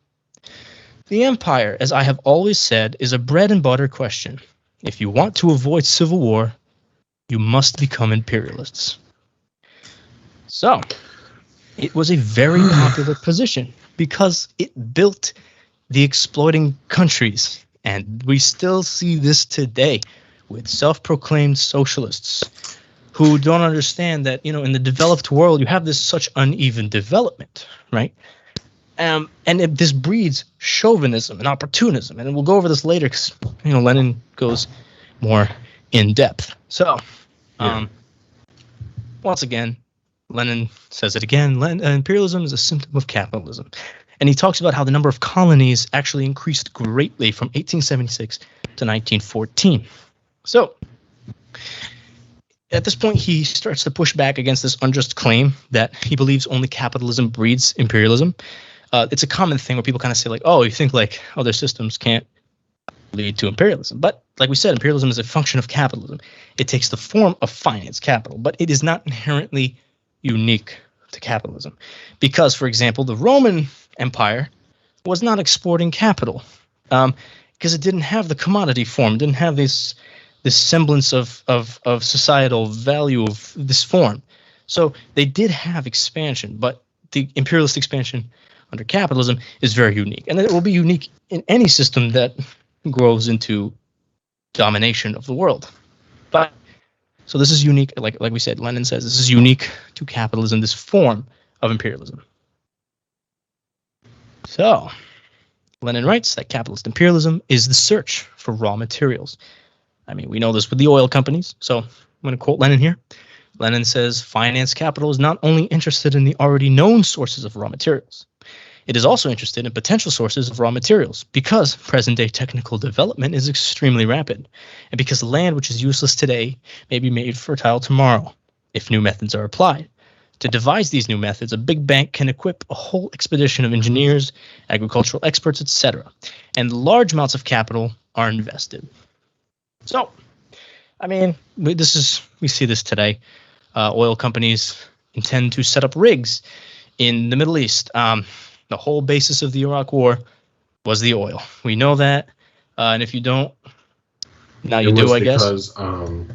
The empire, as I have always said, is a bread and butter question. If you want to avoid civil war, you must become imperialists. So, it was a very popular position because it built the exploiting countries. And we still see this today with self-proclaimed socialists who don't understand that, in the developed world, you have this such uneven development, right? And this breeds chauvinism and opportunism. And we'll go over this later because, Lenin goes more in depth. So, once again, Lenin says it again, imperialism is a symptom of capitalism. And he talks about how the number of colonies actually increased greatly from 1876 to 1914. So, at this point, he starts to push back against this unjust claim that he believes only capitalism breeds imperialism. It's a common thing where people kind of say, like, oh, you think like other systems can't lead to imperialism. But like we said, imperialism is a function of capitalism. It takes the form of finance capital, but it is not inherently unique to capitalism. Because, for example, the Roman Empire was not exporting capital because it didn't have the commodity form, didn't have this semblance of societal value of this form. So they did have expansion, but the imperialist expansion under capitalism is very unique. And it will be unique in any system that grows into domination of the world. But so this is unique, like we said, Lenin says, this is unique to capitalism, this form of imperialism. So Lenin writes that capitalist imperialism is the search for raw materials. I mean, we know this with the oil companies. So I'm going to quote Lenin here. Lenin says, finance capital is not only interested in the already known sources of raw materials. It is also interested in potential sources of raw materials because present-day technical development is extremely rapid, and because land which is useless today may be made fertile tomorrow if new methods are applied. To devise these new methods, a big bank can equip a whole expedition of engineers, agricultural experts, etc., and large amounts of capital are invested. So, I mean, we see this today. Oil companies intend to set up rigs in the Middle East. The whole basis of the Iraq War was the oil. We know that. And if you don't, now you do, I guess. It was because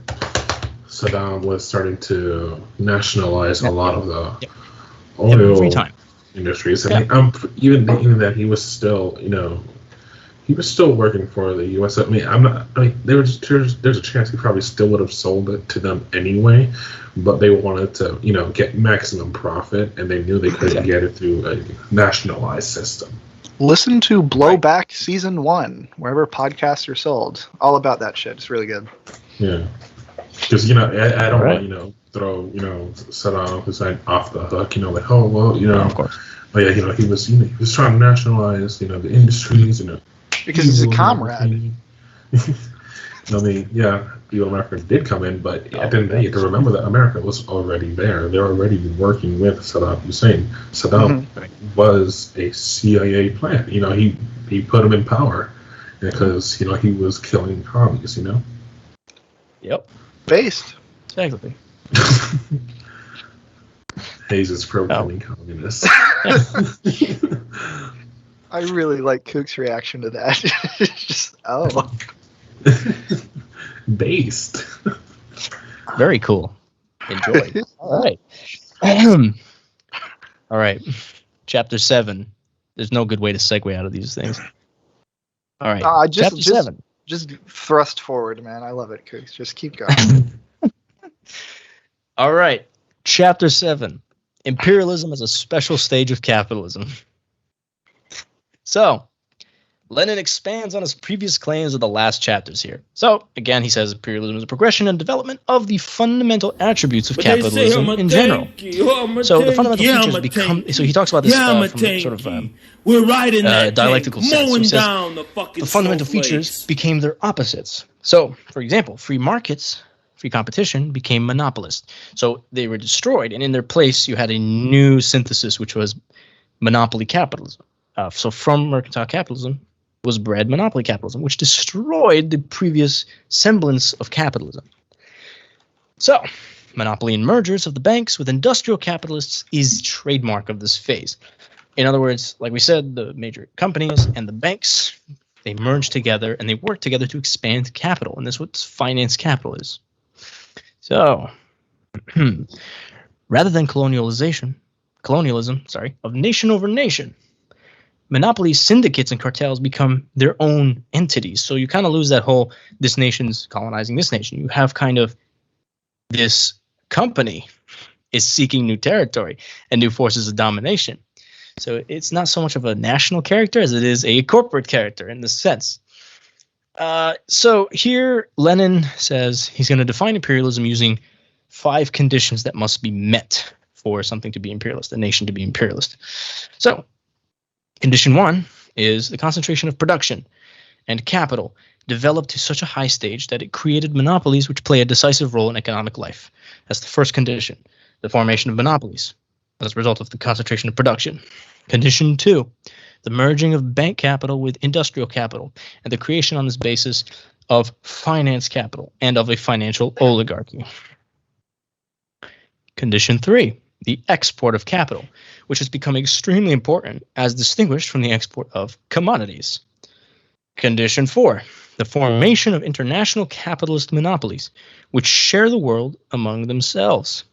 Saddam was starting to nationalize a lot of the oil Every time. industries. I mean, even then, he was still, he was still working for the U.S. I mean, there's a chance he probably still would have sold it to them anyway, but they wanted to, get maximum profit, and they knew they couldn't get it through a nationalized system. Listen to Blowback Season 1, wherever podcasts are sold. All about that shit. It's really good. Yeah. Because, I don't want to, throw, Saddam Hussein off the hook, like, oh, well, of course. But yeah, he was trying to nationalize, the industries, because he's a comrade. I mean, yeah, evil America did come in, but at the end of the day, you have to remember that America was already there. They're already working with Saddam Hussein. Saddam was a CIA plant. He put him in power because, he was killing commies, Yep. Based. Exactly. Hayes is pro-killing communists. I really like Cook's reaction to that. Just, Based. Very cool. Enjoy. All right. All right. Chapter 7. There's no good way to segue out of these things. All right. Chapter 7. Just thrust forward, man. I love it, Cooks. Just keep going. All right. Chapter 7. Imperialism as a special stage of capitalism. So, Lenin expands on his previous claims of the last chapters here. So, again, he says imperialism is a progression and development of the fundamental attributes of capitalism in general. So, the fundamental features become... So, he talks about this from sort of dialectical sense. So he says the fundamental features became their opposites. So, for example, free markets, free competition became monopolist. So, they were destroyed, and in their place, you had a new synthesis, which was monopoly capitalism. So from mercantile capitalism was bred monopoly capitalism, which destroyed the previous semblance of capitalism. So, monopoly and mergers of the banks with industrial capitalists is trademark of this phase. In other words, like we said, the major companies and the banks, they merge together and they work together to expand capital, and that's what finance capital is. So, rather than colonialism, of nation over nation, monopolies, syndicates, and cartels become their own entities. So you kind of lose that whole this nation's colonizing this nation. You have kind of this company is seeking new territory and new forces of domination. So it's not so much of a national character as it is a corporate character in this sense. So here Lenin says he's going to define imperialism using 5 conditions that must be met for something to be imperialist, a nation to be imperialist. So condition 1 is the concentration of production and capital developed to such a high stage that it created monopolies which play a decisive role in economic life. That's the first condition, the formation of monopolies as a result of the concentration of production. Condition 2, the merging of bank capital with industrial capital and the creation on this basis of finance capital and of a financial oligarchy. Condition 3, the export of capital, which has become extremely important as distinguished from the export of commodities. Condition 4, the formation of international capitalist monopolies, which share the world among themselves.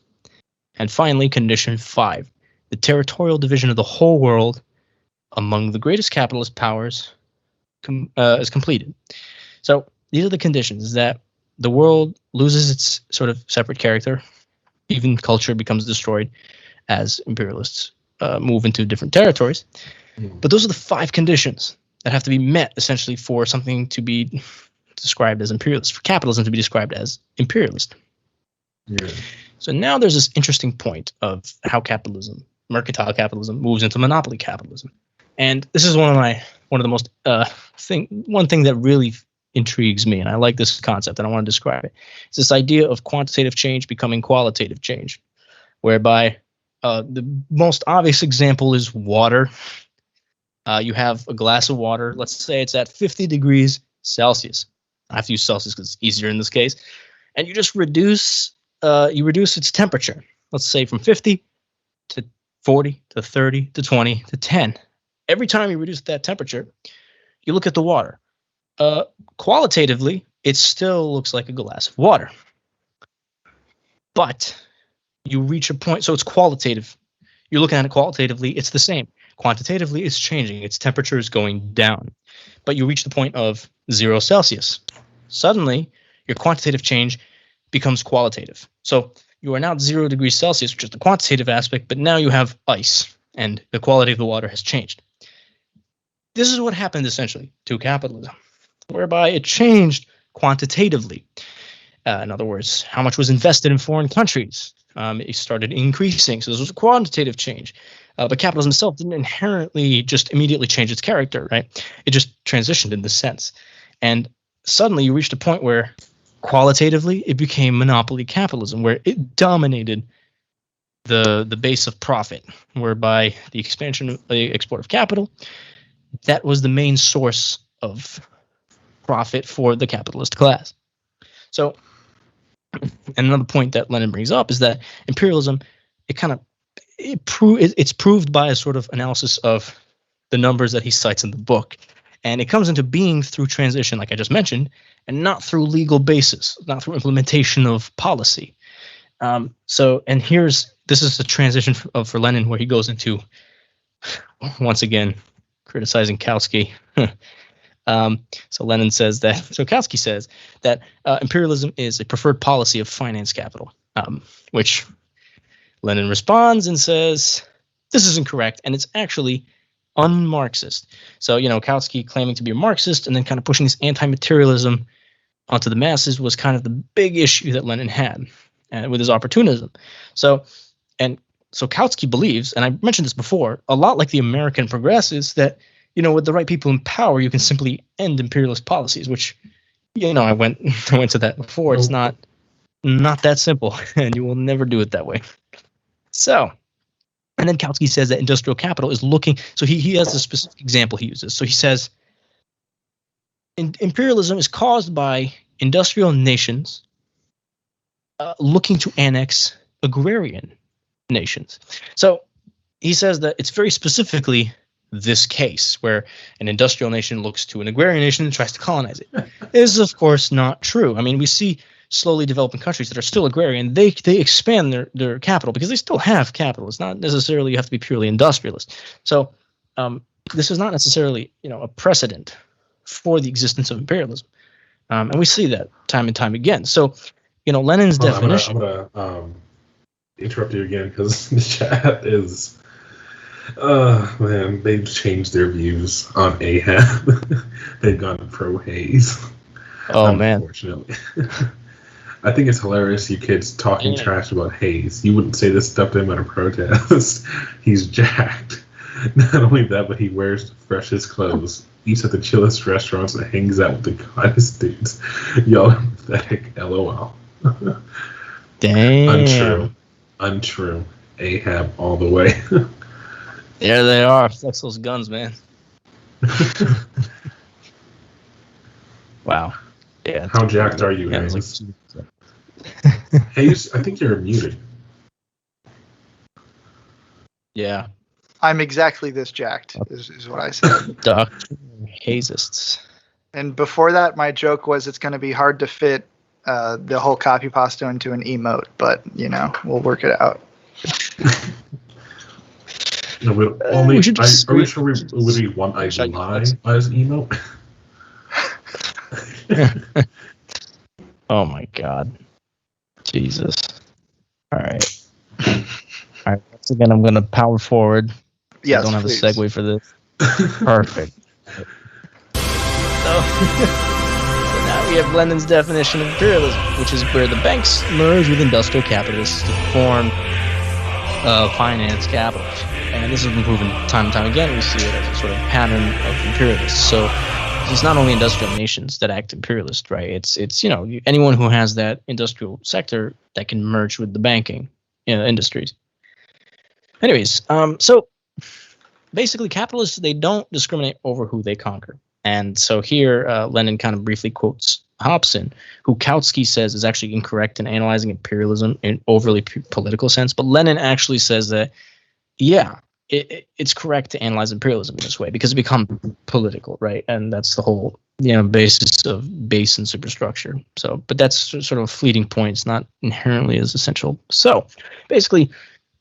And finally, condition 5, the territorial division of the whole world among the greatest capitalist powers is completed. So these are the conditions, that the world loses its sort of separate character, even culture becomes destroyed as imperialists move into different territories. But those are the 5 conditions that have to be met, essentially, for something to be described as imperialist, for capitalism to be described as imperialist. Yeah. So now there's this interesting point of how capitalism, mercantile capitalism, moves into monopoly capitalism. And this is one of the most one thing that really intrigues me, and I like this concept, and I want to describe it. It's this idea of quantitative change becoming qualitative change, whereby the most obvious example is water. You have a glass of water. Let's say it's at 50 degrees Celsius. I have to use Celsius because it's easier in this case. And you just reduce its temperature. Let's say from 50 to 40 to 30 to 20 to 10. Every time you reduce that temperature, you look at the water. Qualitatively, it still looks like a glass of water. But you reach a point, so it's qualitative. You're looking at it qualitatively, it's the same. Quantitatively, it's changing. Its temperature is going down. But you reach the point of 0 Celsius. Suddenly, your quantitative change becomes qualitative. So you are now at 0 degrees Celsius, which is the quantitative aspect, but now you have ice, and the quality of the water has changed. This is what happened essentially to capitalism, whereby it changed quantitatively. In other words, how much was invested in foreign countries? It started increasing, so this was a quantitative change. But capitalism itself didn't inherently just immediately change its character, right? It just transitioned in this sense. And suddenly you reached a point where qualitatively it became monopoly capitalism, where it dominated the base of profit, whereby the expansion of the export of capital, that was the main source of profit for the capitalist class. So, and another point that Lenin brings up is that imperialism, it's proved by a sort of analysis of the numbers that he cites in the book, and it comes into being through transition, like I just mentioned, and not through legal basis, not through implementation of policy. This is a transition for Lenin, where he goes into, once again, criticizing Kautsky. So Lenin says that, so Kautsky says that imperialism is a preferred policy of finance capital, which Lenin responds and says, this is incorrect, and it's actually un-Marxist. So, Kautsky claiming to be a Marxist and then kind of pushing this anti-materialism onto the masses was kind of the big issue that Lenin had with his opportunism. So Kautsky believes, and I mentioned this before, a lot like the American progressives, that with the right people in power, you can simply end imperialist policies, which, I went to that before. It's not that simple, and you will never do it that way. So, and then Kautsky says that industrial capital is looking, so he has a specific example he uses. So he says, imperialism is caused by industrial nations looking to annex agrarian nations. So he says that it's very specifically this case where an industrial nation looks to an agrarian nation and tries to colonize it. This is, of course, not true. I mean, we see slowly developing countries that are still agrarian, they expand their capital because they still have capital. It's not necessarily you have to be purely industrialist. So this is not necessarily a precedent for the existence of imperialism, and we see that time and time again. So Lenin's definition. I'm gonna interrupt you again because the chat is. Man, they've changed their views on Ahab. They've gone pro Hayes. Oh man! Unfortunately. I think it's hilarious you kids talking trash about Hayes. You wouldn't say this stuff to him at a protest. He's jacked. Not only that, but he wears the freshest clothes, eats at the chillest restaurants, and hangs out with the kindest dudes. Y'all are pathetic. LOL. Damn. Untrue. Ahab all the way. There they are. Flex those guns, man. Wow. Yeah. How jacked are you, Hayes? Hayes, I think you're muted. Yeah. I'm exactly this jacked, is what I said. Dr. Hayesists. And before that, my joke was it's going to be hard to fit the whole copy pasta into an emote, but, we'll work it out. No, are we sure it would be one-eyed lie as emote? Oh my God. Jesus. All right. Once again, I'm going to power forward. Yes, I don't have please. a segue for this. Perfect. So now we have Lenin's definition of imperialism, which is where the banks merge with industrial capitalists to form finance capital. And this has been proven time and time again. We see it as a sort of pattern of imperialists. So it's not only industrial nations that act imperialist, right? It's anyone who has that industrial sector that can merge with the banking industries. Anyways, so basically capitalists, they don't discriminate over who they conquer. And so here Lenin kind of briefly quotes Hobson, who Kautsky says is actually incorrect in analyzing imperialism in overly political sense. But Lenin actually says that yeah, it's correct to analyze imperialism in this way because it becomes political, right? And that's the whole basis of base and superstructure. So, but that's sort of a fleeting point. It's not inherently as essential. So, basically,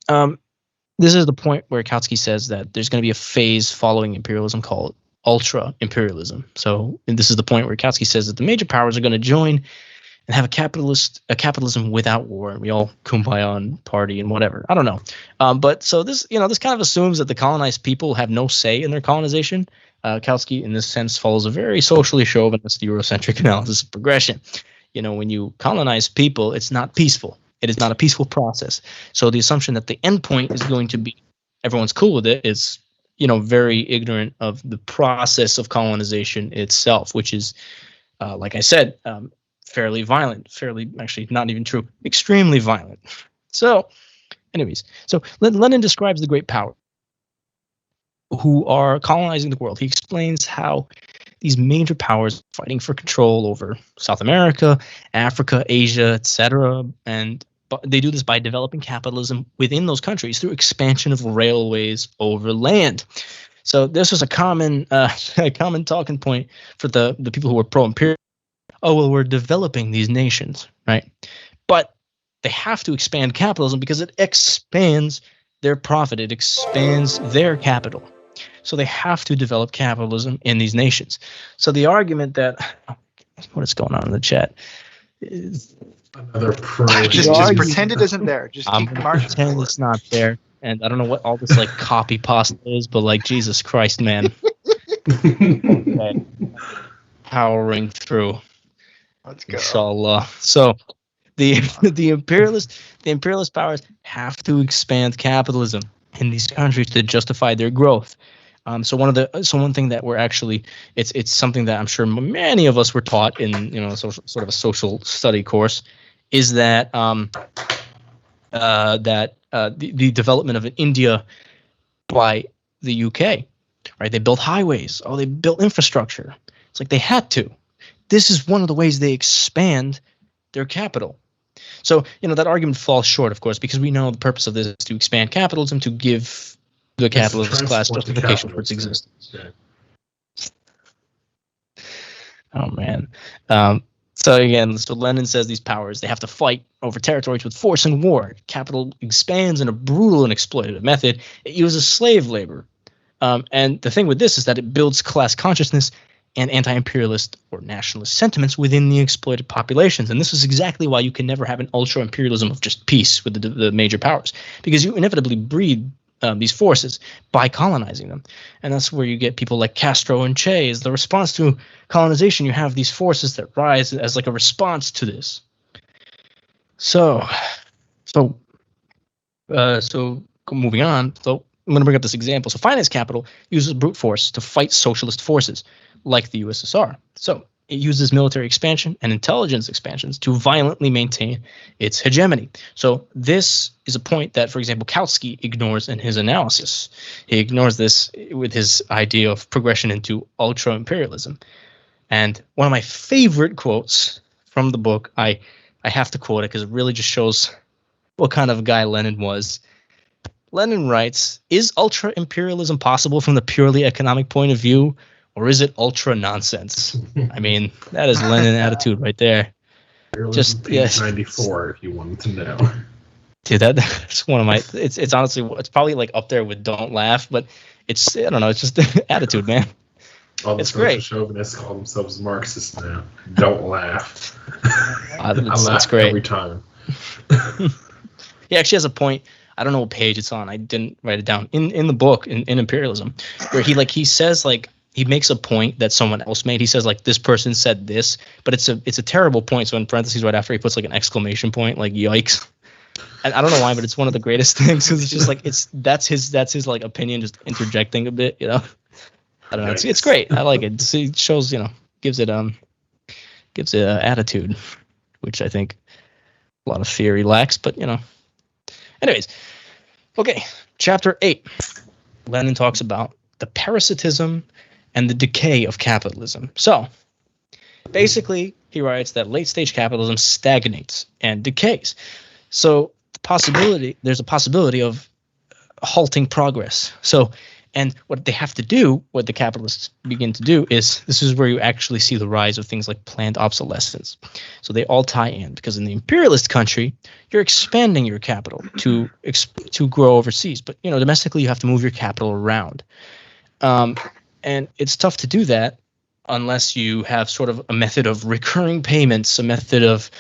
this is the point where Kautsky says that there's going to be a phase following imperialism called ultra imperialism. So, and this is the point where Kautsky says that the major powers are going to join and have a capitalism without war, and we all kumbaya and party and whatever. I don't know, but so this this kind of assumes that the colonized people have no say in their colonization. Kautsky, in this sense, follows a very socially chauvinist Eurocentric analysis of progression. When you colonize people, it's not peaceful. It is not a peaceful process. So the assumption that the end point is going to be everyone's cool with it is very ignorant of the process of colonization itself, which is, like I said, fairly violent, actually not even true, extremely violent. So, anyways, so Lenin describes the great power who are colonizing the world. He explains how these major powers are fighting for control over South America, Africa, Asia, etc. And they do this by developing capitalism within those countries through expansion of railways over land. So this was a common talking point for the people who were pro-imperial. Oh, well, we're developing these nations, right? But they have to expand capitalism because it expands their profit. It expands their capital. So they have to develop capitalism in these nations. So the argument that what is going on in the chat is another pro. Just pretend it isn't there. Just I'm keep marching pretend forward. it's not there. And I don't know what all this like copy pasta is, but like Jesus Christ, man. Okay. Powering through. Let's go. Inshallah. So the imperialist powers have to expand capitalism in these countries to justify their growth. So one thing that we're actually it's something that I'm sure many of us were taught in sort of a social study course is that the development of an India by the UK, right? They built highways. Oh, they built infrastructure. It's like they had to. This is one of the ways they expand their capital. So, that argument falls short, of course, because we know the purpose of this is to expand capitalism, to give the capitalist class justification for its existence. Yeah. Oh, man. So Lenin says these powers, they have to fight over territories with force and war. Capital expands in a brutal and exploitative method. It uses slave labor. And the thing with this is that it builds class consciousness and anti-imperialist or nationalist sentiments within the exploited populations. And this is exactly why you can never have an ultra-imperialism of just peace with the major powers, because you inevitably breed these forces by colonizing them. And that's where you get people like Castro and Che. As the response to colonization, you have these forces that rise as like a response to this. So moving on. So I'm going to bring up this example. So finance capital uses brute force to fight socialist forces like the USSR. So it uses military expansion and intelligence expansions to violently maintain its hegemony. So this is a point that, for example, Kautsky ignores in his analysis. He ignores this with his idea of progression into ultra-imperialism. And one of my favorite quotes from the book, I have to quote it because it really just shows what kind of guy Lenin was. Lenin writes, "Is ultra-imperialism possible from the purely economic point of view, or is it ultra nonsense?" I mean, that is Lenin attitude right there. Just page 94, if you wanted to know. Dude, that's one of my. It's honestly, it's probably like up there with "Don't Laugh," but it's, I don't know, it's just attitude, man. All the it's great. Chauvinists call themselves Marxists now. Don't laugh. I laugh great. every time. He actually has a point. I don't know what page it's on. I didn't write it down in the book in Imperialism, where he says like he makes a point that someone else made. He says like this person said this, but it's a terrible point. So in parentheses right after he puts like an exclamation point, like yikes. And I don't know why, but it's one of the greatest things because it's just like that's his like opinion, just interjecting a bit, I don't know. It's great. I like it. It shows, gives it attitude, which I think a lot of theory lacks, but Anyways, okay, chapter 8. Lenin talks about the parasitism and the decay of capitalism. So, basically, he writes that late-stage capitalism stagnates and decays. So, there's a possibility of halting progress. So, and what they have to do, what the capitalists begin to do, is this is where you actually see the rise of things like planned obsolescence. So they all tie in, because in the imperialist country, you're expanding your capital to grow overseas, but domestically you have to move your capital around, and it's tough to do that unless you have sort of a method of recurring payments, a method of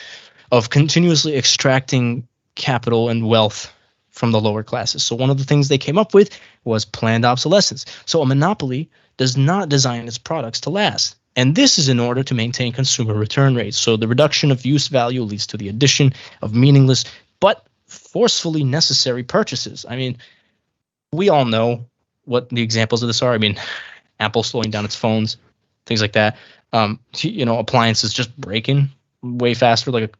continuously extracting capital and wealth from the lower classes. So one of the things they came up with was planned obsolescence. So a monopoly does not design its products to last. And this is in order to maintain consumer return rates. So the reduction of use value leads to the addition of meaningless but forcefully necessary purchases. I mean, we all know what the examples of this are. I mean, Apple slowing down its phones, things like that. Appliances just breaking way faster, like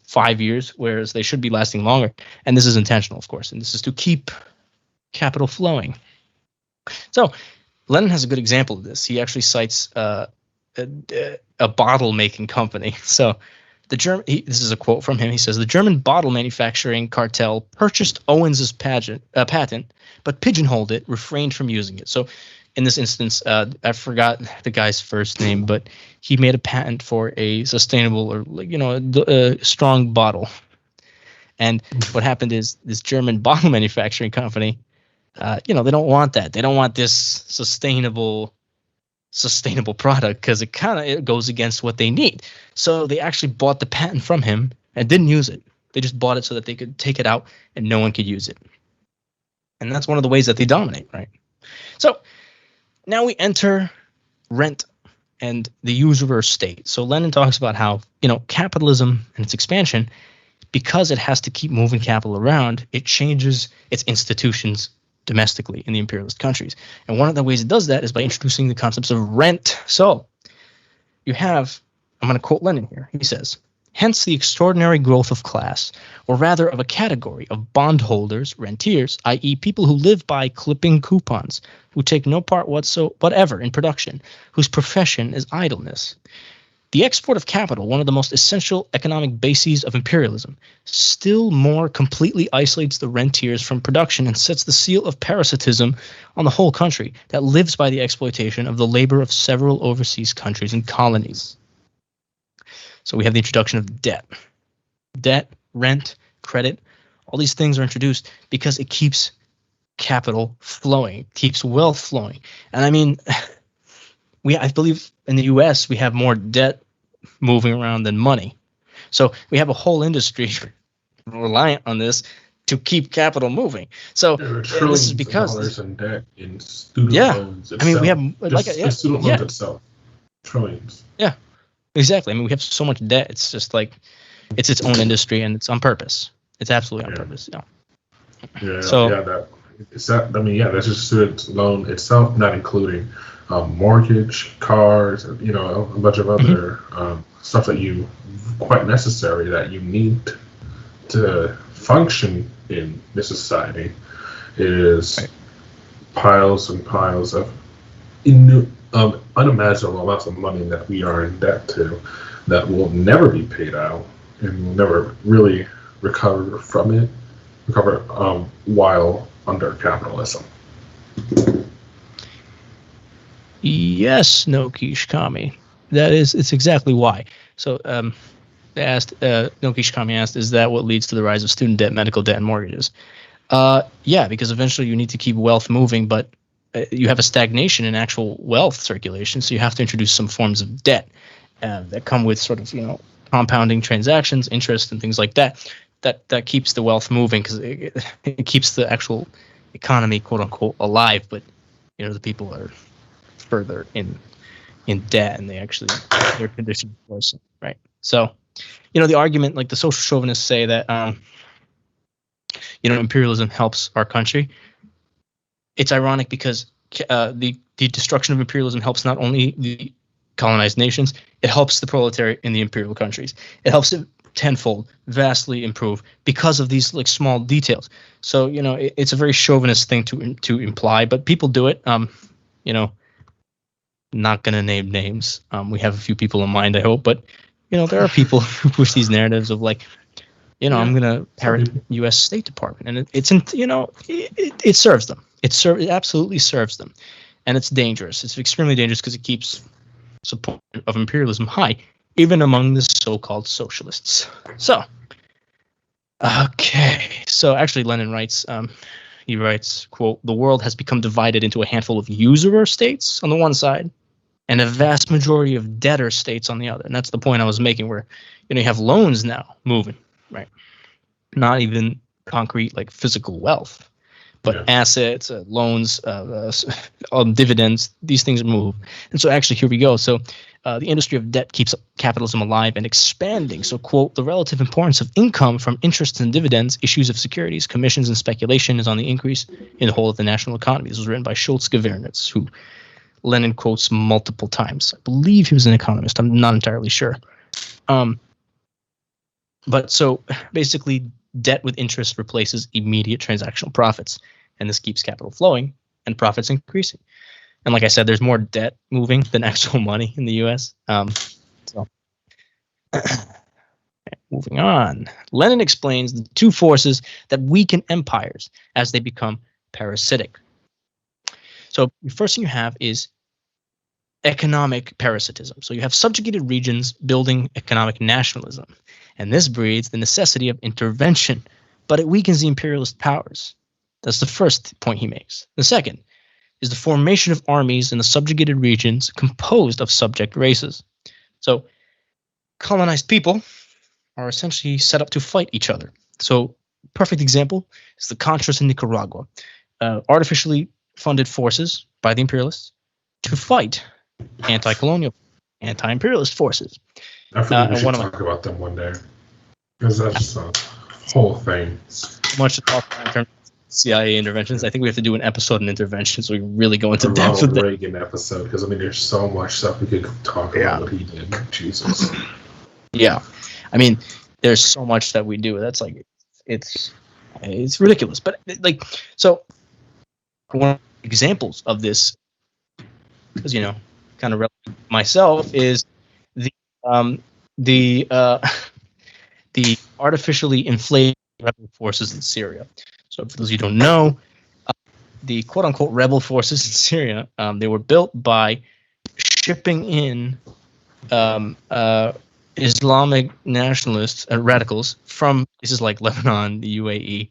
5 years, whereas they should be lasting longer. And this is intentional, of course, and this is to keep capital flowing. So Lenin has a good example of this. He actually cites a bottle making company. So this is a quote from him. He says, the German bottle manufacturing cartel purchased Owens's patent, but pigeonholed it, refrained from using it. So in this instance, I forgot the guy's first name, but he made a patent for a sustainable or a strong bottle. And what happened is this German bottle manufacturing company, they don't want that. They don't want this sustainable product, because it goes against what they need. So they actually bought the patent from him and didn't use it. They just bought it so that they could take it out and no one could use it. And that's one of the ways that they dominate, right? So now we enter rent and the usurer state. So Lenin talks about how, capitalism and its expansion, because it has to keep moving capital around, it changes its institutions domestically in the imperialist countries. And one of the ways it does that is by introducing the concepts of rent. So you have, I'm going to quote Lenin here. He says, hence the extraordinary growth of class, or rather of a category of bondholders, rentiers, i.e. people who live by clipping coupons, who take no part whatever in production, whose profession is idleness. The export of capital, one of the most essential economic bases of imperialism, still more completely isolates the rentiers from production and sets the seal of parasitism on the whole country that lives by the exploitation of the labor of several overseas countries and colonies. So we have the introduction of debt. Debt, rent, credit, all these things are introduced because it keeps capital flowing, keeps wealth flowing. And I mean, I believe in the US we have more debt moving around than money. So we have a whole industry reliant on this to keep capital moving. So this is because dollars in debt in student loans itself. I mean, we have student loans itself. Trillions. Yeah. Exactly. I mean, we have so much debt. It's just like it's its own industry, and it's on purpose. It's absolutely on purpose. Yeah. That's just student loan itself, not including mortgage, cars, a bunch of other stuff that you quite necessary that you need to function in this society. It is piles and piles of unimaginable amounts of money that we are in debt to, that will never be paid out and will never really recover while under capitalism. Yes, no Quiche Kami. It's exactly why. So no Quiche Kami asked, is that what leads to the rise of student debt, medical debt, and mortgages? Yeah, because eventually you need to keep wealth moving, but you have a stagnation in actual wealth circulation, so you have to introduce some forms of debt that come with sort of compounding transactions, interest, and things like that. That keeps the wealth moving, because it keeps the actual economy, quote unquote, alive. But the people are further in debt, and their condition is worse, right? So the argument, like the social chauvinists say that imperialism helps our country. It's ironic because the destruction of imperialism helps not only the colonized nations, it helps the proletariat in the imperial countries. It helps it tenfold, vastly improve because of these small details. So it's a very chauvinist thing to imply, but people do it. Not gonna name names. We have a few people in mind, I hope, but there are people who push these narratives of I'm going to parrot U.S. State Department, and it serves them. It absolutely serves them, and it's dangerous. It's extremely dangerous because it keeps support of imperialism high, even among the so-called socialists. So, okay. So actually, Lenin writes. He writes, quote, "The world has become divided into a handful of usurer states on the one side and a vast majority of debtor states on the other." And that's the point I was making, where you have loans now moving, right? Not even concrete, like physical wealth, but assets, loans, dividends. These things move. And so actually, here we go. So the industry of debt keeps capitalism alive and expanding. So, quote, "The relative importance of income from interest and dividends, issues of securities, commissions, and speculation is on the increase in the whole of the national economy." This was written by Schultz Gewernitz, who Lenin quotes multiple times. I believe he was an economist. I'm not entirely sure. But so basically, debt with interest replaces immediate transactional profits, and this keeps capital flowing and profits increasing. And like I said, there's more debt moving than actual money in the U.S. Moving on. Lenin explains the two forces that weaken empires as they become parasitic. So the first thing you have is economic parasitism. So you have subjugated regions building economic nationalism, and this breeds the necessity of intervention, but it weakens the imperialist powers. That's the first point he makes. The second is the formation of armies in the subjugated regions composed of subject races. So colonized people are essentially set up to fight each other. So perfect example is the Contras in Nicaragua, artificially funded forces by the imperialists to fight anti-colonial, anti-imperialist forces. I feel like we should talk about them one day, because that's a whole thing. Much to talk about in terms of CIA interventions. I think we have to do an episode on intervention, so we really go into depth with the Reagan episode, because there's so much stuff we could talk about what he did. Jesus. Yeah, there's so much that we do. That's it's ridiculous. But so one of the examples of this, because kind of relevant myself, is the artificially inflated rebel forces in Syria. So for those of you who don't know, the quote-unquote rebel forces in Syria, they were built by shipping in Islamic nationalists, radicals from places like Lebanon, the UAE,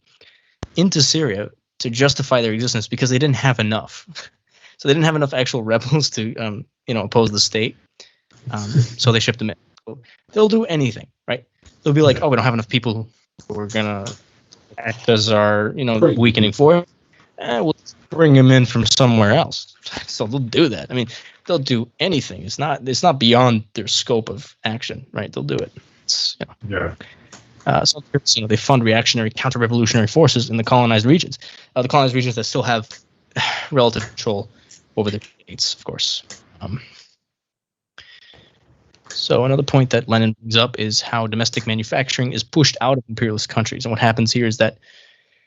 into Syria to justify their existence, because they didn't have enough. So they didn't have enough actual rebels to oppose the state. So they shipped them in. So they'll do anything, right? They'll be like, "Oh, we don't have enough people. We're gonna act as our weakening force. We'll bring them in from somewhere else." So they'll do that. They'll do anything. It's not beyond their scope of action, right? They'll do it. So they fund reactionary, counter-revolutionary forces in the colonized regions. The colonized regions that still have relative control over the states, of course. So another point that Lenin brings up is how domestic manufacturing is pushed out of imperialist countries. And what happens here is that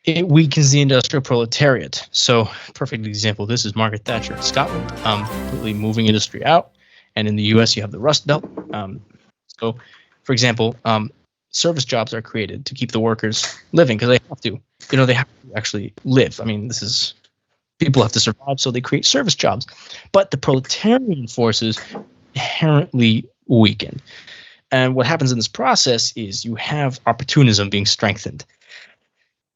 it weakens the industrial proletariat. So perfect example of this is Margaret Thatcher in Scotland, completely moving industry out. And in the US, you have the Rust Belt. So, for example, service jobs are created to keep the workers living, because they have to. They have to actually live. People have to survive, so they create service jobs. But the proletarian forces inherently weakened. And what happens in this process is you have opportunism being strengthened.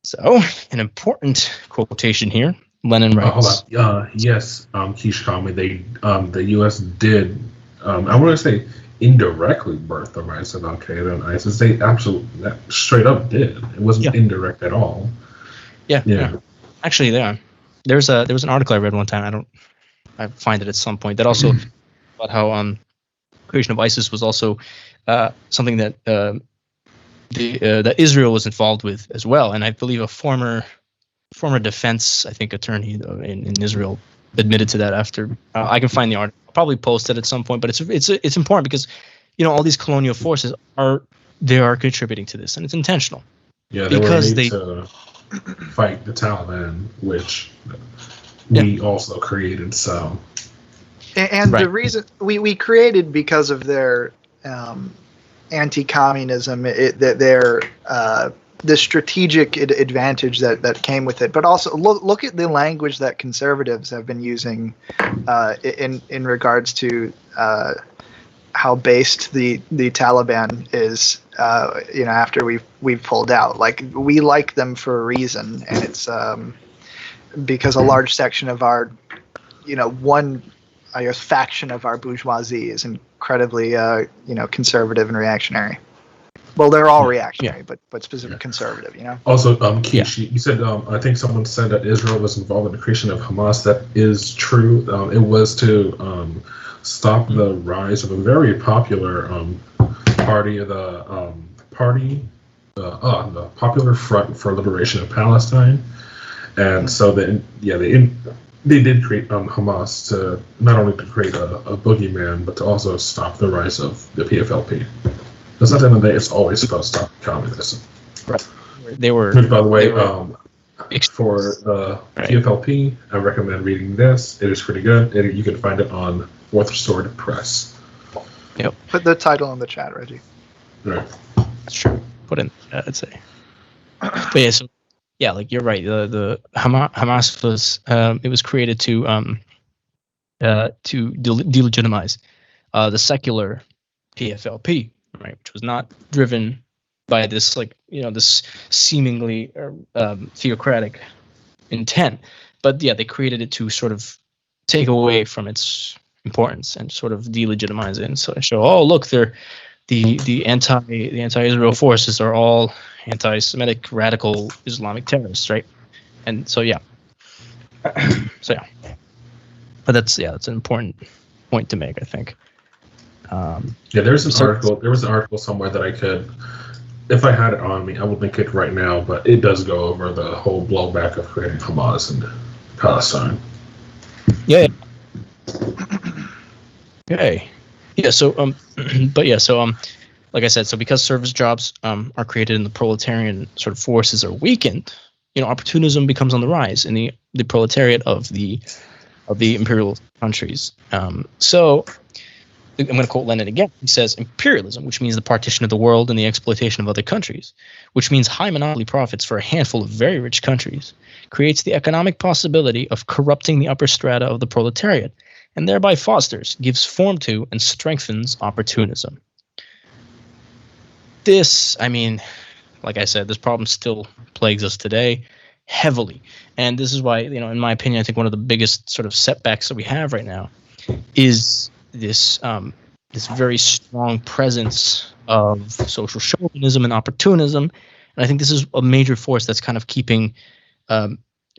So, an important quotation here, Lenin writes. Yes, Kishkami, the U.S. did, I want to say, indirectly birth the rise of Al Qaeda and ISIS. They absolutely, straight up did. It wasn't indirect at all. Yeah. Actually, there was an article I read one time. I find it at some point that also about how creation of ISIS was also something that that Israel was involved with as well. And I believe a former defense, attorney in Israel admitted to that after. I can find the article. I'll probably post it at some point. But it's important because all these colonial forces are contributing to this, and it's intentional. Yeah, because they to fight the Taliban, which we also created. And the reason we created because of their anti-communism, the strategic advantage that came with it, but also look at the language that conservatives have been using in regards to how based the Taliban is. After we've pulled out, like, we like them for a reason, and it's because a large section of our, one, I guess, faction of our bourgeoisie is incredibly conservative and reactionary. Well, they're all reactionary, but specifically conservative, Also, Keish, you said, I think someone said that Israel was involved in the creation of Hamas. That is true. It was to stop the rise of a very popular party, the Popular Front for Liberation of Palestine. And so they did create Hamas to not only to create a boogeyman, but to also stop the rise of the PFLP. Because at the end of the day, it's always about stopping communism. Right. They were. Which, by the way, for the PFLP, I recommend reading this. It is pretty good. You can find it on Fourth Sword Press. Yep. Put the title in the chat, Reggie. Right. That's true. Put in, I'd say. But yeah, so like you're right. The Hamas was it was created to delegitimize the secular PFLP, right, which was not driven by this this seemingly theocratic intent, but they created it to sort of take away from its importance and sort of delegitimize it, and so show, oh look, they're the anti-Israel forces are all anti-Semitic radical Islamic terrorists, right? And so but that's an important point to make, I think. There was an article somewhere that I could, if I had it on me, I would link it right now, but it does go over the whole blowback of creating Hamas in Palestine. Okay. So like I said, so because service jobs are created and the proletarian sort of forces are weakened, opportunism becomes on the rise in the proletariat of the imperial countries. So I'm going to quote Lenin again. He says, imperialism, which means the partition of the world and the exploitation of other countries, which means high monopoly profits for a handful of very rich countries, creates the economic possibility of corrupting the upper strata of the proletariat, and thereby fosters, gives form to, and strengthens opportunism. This, like I said, this problem still plagues us today heavily. And this is why, in my opinion, I think one of the biggest sort of setbacks that we have right now is this very strong presence of social chauvinism and opportunism. And I think this is a major force that's kind of keeping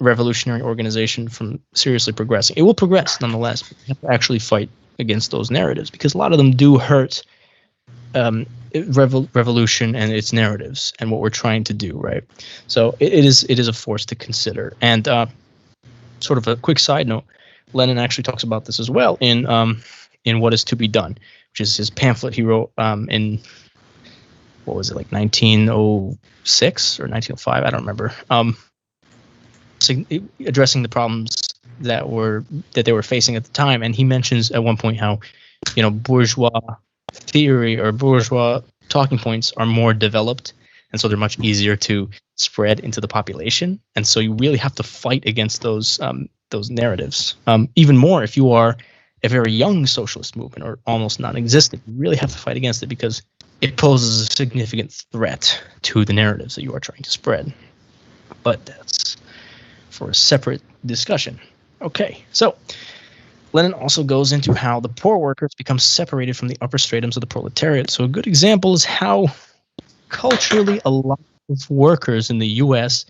revolutionary organization from seriously progressing. It will progress nonetheless, but we have to actually fight against those narratives, because a lot of them do hurt revolution and its narratives and what we're trying to do, right? So it is a force to consider. And sort of a quick side note, Lenin actually talks about this as well in What Is to Be Done, which is his pamphlet he wrote in, what was it, like 1906 or 1905? I don't remember. Addressing the problems that they were facing at the time. And he mentions at one point how, bourgeois theory or bourgeois talking points are more developed, and so they're much easier to spread into the population. And so you really have to fight against those narratives. Even more if you are a very young socialist movement or almost non-existent, you really have to fight against it, because it poses a significant threat to the narratives that you are trying to spread. But that's for a separate discussion. Okay, so Lenin also goes into how the poor workers become separated from the upper stratums of the proletariat. So a good example is how culturally a lot of workers in the U.S.,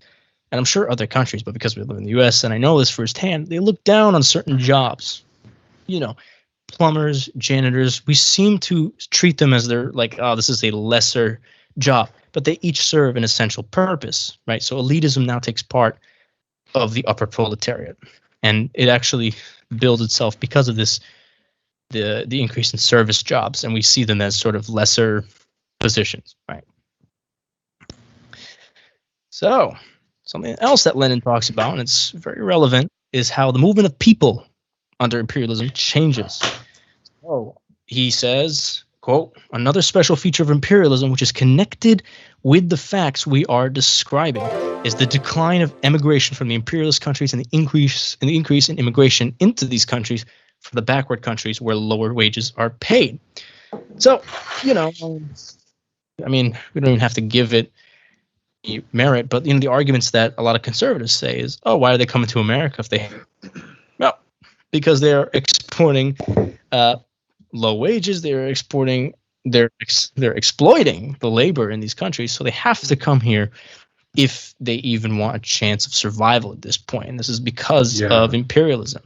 and I'm sure other countries, but because we live in the U.S. and I know this firsthand, they look down on certain jobs. Plumbers, janitors, we seem to treat them as they're like, oh, this is a lesser job, but they each serve an essential purpose, right? So elitism now takes part of the upper proletariat, and it actually builds itself because of this, the increase in service jobs, and we see them as sort of lesser positions, right? So something else that Lenin talks about, and it's very relevant, is how the movement of people under imperialism changes. So he says, quote, quote, another special feature of imperialism, which is connected with the facts we are describing, is the decline of emigration from the imperialist countries and the increase in immigration into these countries from the backward countries where lower wages are paid. So, you know, I mean, we don't even have to give it merit, but the arguments that a lot of conservatives say is, oh, why are they coming to America if they? Well, because they're exporting low wages. They're exporting. They're exploiting the labor in these countries, so they have to come here if they even want a chance of survival at this point. And this is because of imperialism.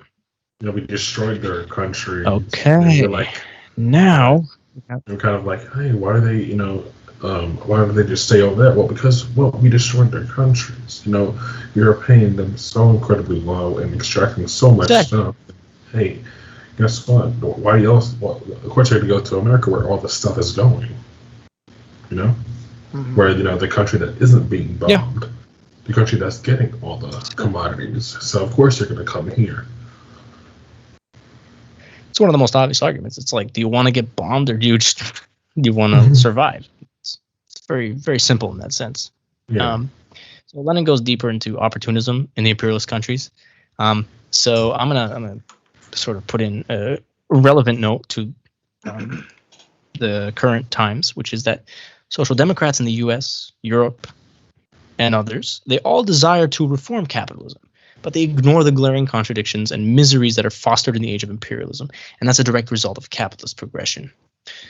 You know, we destroyed their country. Okay. Now we're kind of like, hey, why are they? You know, why don't they just stay over there? Well, because we destroyed their countries. You know, you're paying them so incredibly low and extracting so much stuff. Hey, guess what? Why else? Well, of course, you're going to go to America where all the stuff is going. You know, where the country that isn't being bombed, the country that's getting all the commodities. So of course you're going to come here. It's one of the most obvious arguments. It's like, do you want to get bombed or do you want to survive? It's very, very simple in that sense. Yeah. So Lenin goes deeper into opportunism in the imperialist countries. So I'm gonna sort of put in a relevant note to the current times, which is that social democrats in the U.S., Europe, and others, they all desire to reform capitalism, but they ignore the glaring contradictions and miseries that are fostered in the age of imperialism, and that's a direct result of capitalist progression.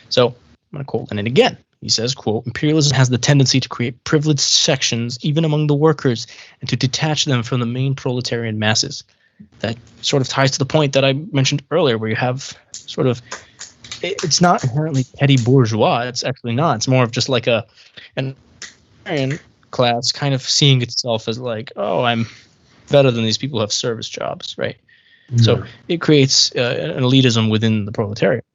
So I'm going to quote Lenin again. He says, quote, imperialism has the tendency to create privileged sections even among the workers and to detach them from the main proletarian masses. That sort of ties to the point that I mentioned earlier, where you have sort of, it's not inherently petty bourgeois. It's actually not. It's more of just like an iron class kind of seeing itself as like, oh, I'm better than these people who have service jobs, right? Yeah. So it creates an elitism within the proletariat.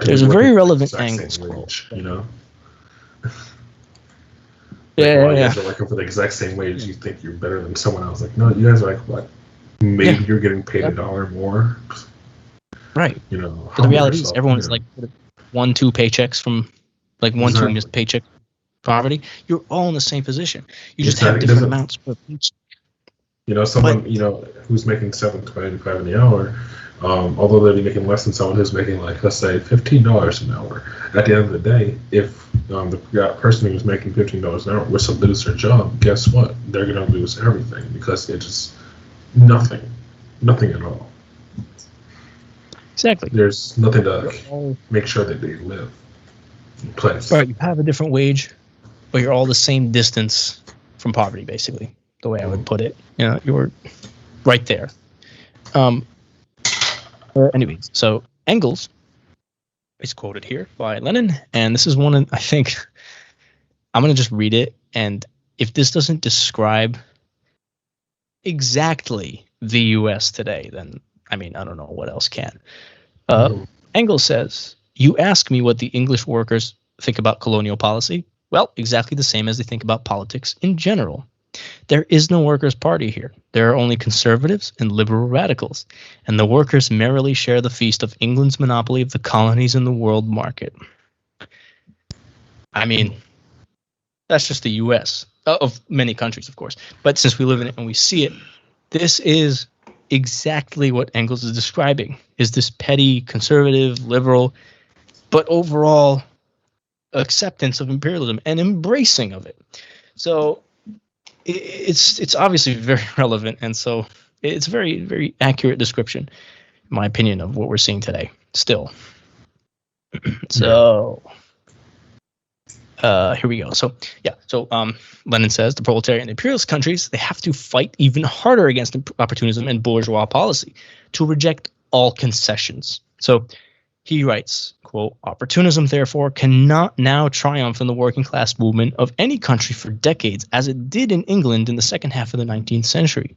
There's a very relevant angle. Wage, you know? Yeah. You guys are working for the exact same wage. You think you're better than someone else. Like, no, you guys are like, what? Maybe you're getting paid $1 more. Right. You know, but the reality is everyone's like 1-2 paychecks from like 1-2 missed paycheck poverty. You're all in the same position. You just have different amounts per each. You know, someone who's making $7.25 an hour, although they'll be making less than someone who's making, like, let's say $15 an hour. At the end of the day, if the person who's making $15 an hour was to lose their job, guess what? They're going to lose everything because it's just nothing at all. Exactly. There's nothing to make sure that they live in place. Right. You have a different wage, but you're all the same distance from poverty, basically. The way I would put it, you know, you're right there. Anyways, so Engels is quoted here by Lenin, and this is one, I think, I'm going to just read it, and if this doesn't describe exactly the U.S. today, then, I mean, I don't know what else can. Engels says, you ask me what the English workers think about colonial policy? Well, exactly the same as they think about politics in general. There is no workers' party here. There are only conservatives and liberal radicals, and the workers merrily share the feast of England's monopoly of the colonies and the world market. I mean, that's just the U.S., of many countries, of course. But since we live in it and we see it, this is exactly what Engels is describing, is this petty, conservative, liberal, but overall acceptance of imperialism and embracing of it. So it's obviously very relevant, and so it's a very, very accurate description, in my opinion, of what we're seeing today still. So here we go. So Lenin says the proletariat and imperialist countries, they have to fight even harder against opportunism and bourgeois policy to reject all concessions. So he writes, quote, opportunism, therefore, cannot now triumph in the working class movement of any country for decades, as it did in England in the second half of the 19th century.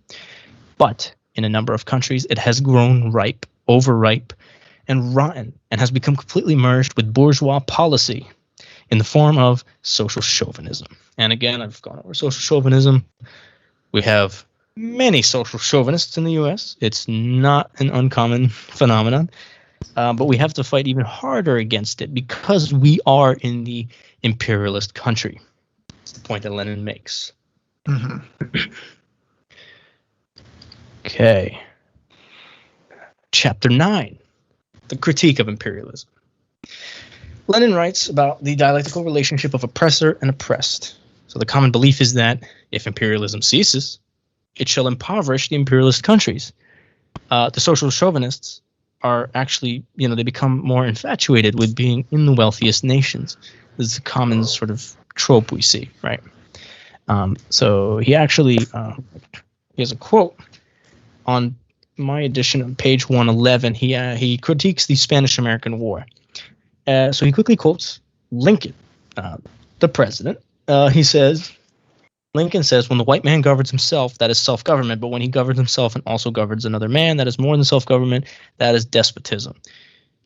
But in a number of countries, it has grown ripe, overripe, and rotten, and has become completely merged with bourgeois policy in the form of social chauvinism. And again, I've gone over social chauvinism. We have many social chauvinists in the U.S. It's not an uncommon phenomenon, but we have to fight even harder against it because we are in the imperialist country. That's the point that Lenin makes. Mhm. Okay. Chapter 9, the critique of imperialism. Lenin writes about the dialectical relationship of oppressor and oppressed. So the common belief is that if imperialism ceases, it shall impoverish the imperialist countries. The social chauvinists are actually, they become more infatuated with being in the wealthiest nations. This is a common sort of trope we see, right? So he actually, he has a quote on my edition on page 111. He critiques the Spanish-American War. So he quickly quotes Lincoln, the president. He says, Lincoln says, when the white man governs himself, that is self-government. But when he governs himself and also governs another man, that is more than self-government. That is despotism.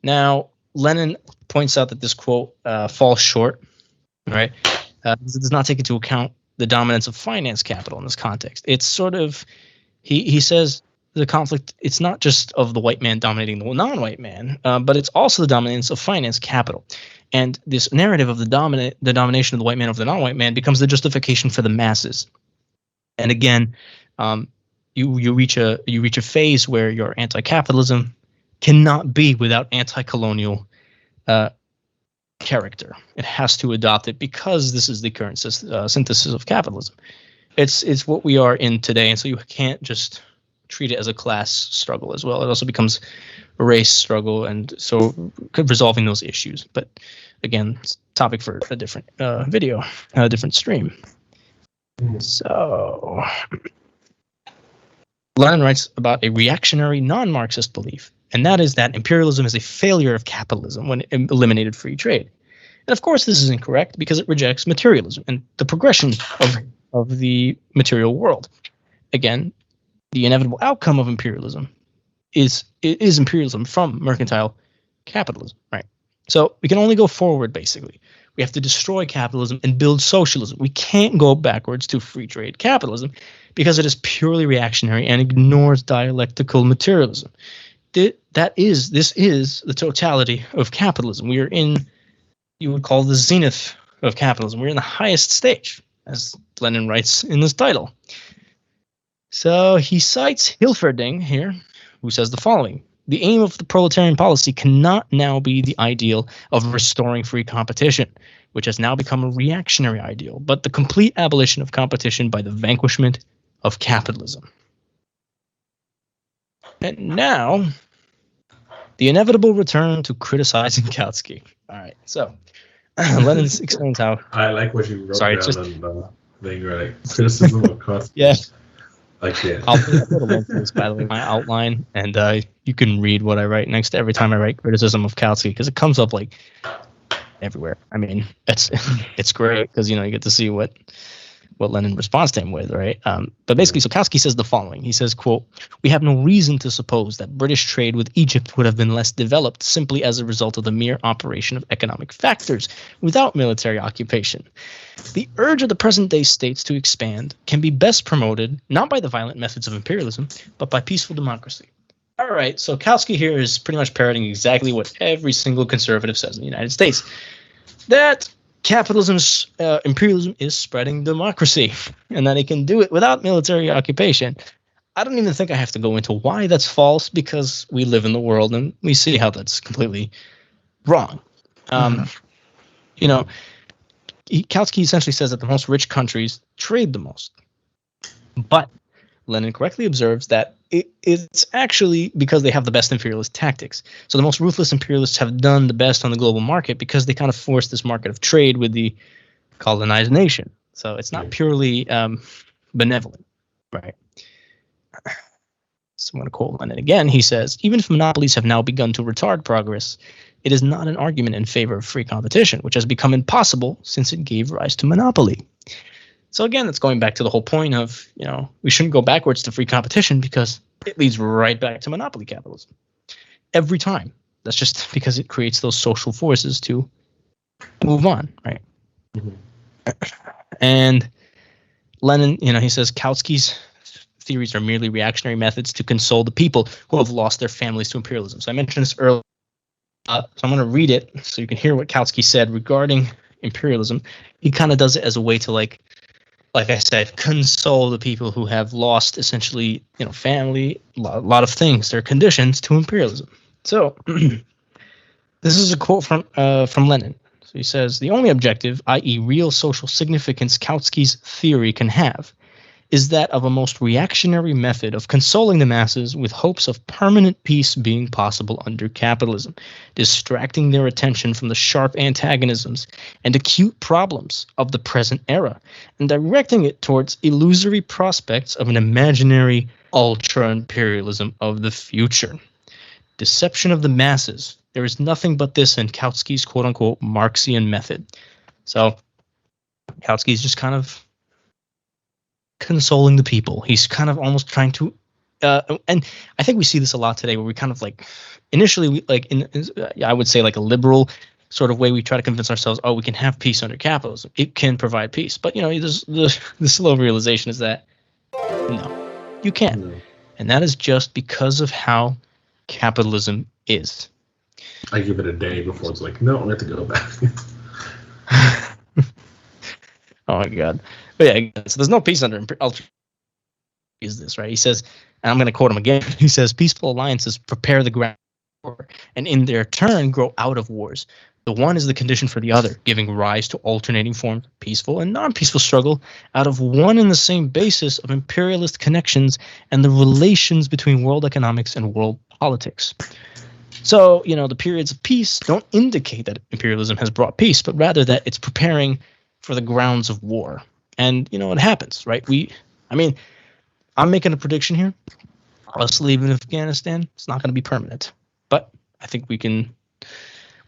Now, Lenin points out that this quote falls short, right? It does not take into account the dominance of finance capital in this context. It's sort of, he says the conflict, it's not just of the white man dominating the non-white man, but it's also the dominance of finance capital. And this narrative of the domination of the white man over the non-white man becomes the justification for the masses. And again, you reach a phase where your anti-capitalism cannot be without anti-colonial character. It has to adopt it because this is the current synthesis of capitalism. It's what we are in today, and so you can't just treat it as a class struggle as well. It also becomes a race struggle, and so resolving those issues. But again, it's a topic for a different video, a different stream. So Lenin writes about a reactionary non-Marxist belief, and that is that imperialism is a failure of capitalism when it eliminated free trade. And of course, this is incorrect because it rejects materialism and the progression of the material world. Again, the inevitable outcome of imperialism is imperialism from mercantile capitalism, right? So we can only go forward, basically. We have to destroy capitalism and build socialism. We can't go backwards to free trade capitalism because it is purely reactionary and ignores dialectical materialism. This is the totality of capitalism. We are in, you would call the zenith of capitalism. We're in the highest stage, as Lenin writes in this title. So he cites Hilferding here, who says the following: the aim of the proletarian policy cannot now be the ideal of restoring free competition, which has now become a reactionary ideal, but the complete abolition of competition by the vanquishment of capitalism. And now, the inevitable return to criticizing Kautsky. All right, so Lenin explains how. I like what you wrote Sorry, down just on thing, right? Criticism of Kautsky. yeah. Like it. I'll put a link to this, by the way, my outline, and you can read what I write next to every time I write criticism of Kautsky, because it comes up like everywhere. I mean, it's great because you get to see what Lenin responds to him with, right? But basically, so Kautsky says the following. He says, quote, "We have no reason to suppose that British trade with Egypt would have been less developed simply as a result of the mere operation of economic factors without military occupation. The urge of the present-day states to expand can be best promoted not by the violent methods of imperialism, but by peaceful democracy." All right, so Kautsky here is pretty much parroting exactly what every single conservative says in the United States, that imperialism is spreading democracy, and that it can do it without military occupation. I don't even think I have to go into why that's false, because we live in the world and we see how that's completely wrong. Kautsky essentially says that the most rich countries trade the most, but Lenin correctly observes that it's actually because they have the best imperialist tactics. So the most ruthless imperialists have done the best on the global market because they kind of force this market of trade with the colonized nation. So it's not purely benevolent, right? So I'm going to quote Lenin again. He says, "Even if monopolies have now begun to retard progress, it is not an argument in favor of free competition, which has become impossible since it gave rise to monopoly." So again, that's going back to the whole point of, we shouldn't go backwards to free competition because it leads right back to monopoly capitalism. Every time. That's just because it creates those social forces to move on, right? Mm-hmm. And Lenin, he says Kautsky's theories are merely reactionary methods to console the people who have lost their families to imperialism. So I mentioned this earlier. So I'm going to read it so you can hear what Kautsky said regarding imperialism. He kind of does it as a way to, like I said, console the people who have lost essentially, family, a lot of things, their conditions to imperialism. So this is a quote from Lenin. So he says, the only objective, i.e. real social significance Kautsky's theory can have, is that of a most reactionary method of consoling the masses with hopes of permanent peace being possible under capitalism, distracting their attention from the sharp antagonisms and acute problems of the present era, and directing it towards illusory prospects of an imaginary ultra-imperialism of the future. Deception of the masses. There is nothing but this in Kautsky's quote-unquote Marxian method. So Kautsky's just kind of consoling the people. He's kind of almost trying to, and I think we see this a lot today, where we kind of initially, I would say like a liberal sort of way, we try to convince ourselves, oh, we can have peace under capitalism. It can provide peace. But, there's the slow realization is that, no, you can't. No. And that is just because of how capitalism is. I give it a day before it's like, no, I have to go back. Oh my God. But yeah, so there's no peace under ultra. Is this right? He says, and I'm going to quote him again. He says, peaceful alliances prepare the ground for war, and in their turn grow out of wars. The one is the condition for the other, giving rise to alternating forms of peaceful and non-peaceful struggle out of one and the same basis of imperialist connections and the relations between world economics and world politics. So, the periods of peace don't indicate that imperialism has brought peace, but rather that it's preparing for the grounds of war. And, it happens, right? I'm making a prediction here. Us leaving Afghanistan, it's not going to be permanent. But I think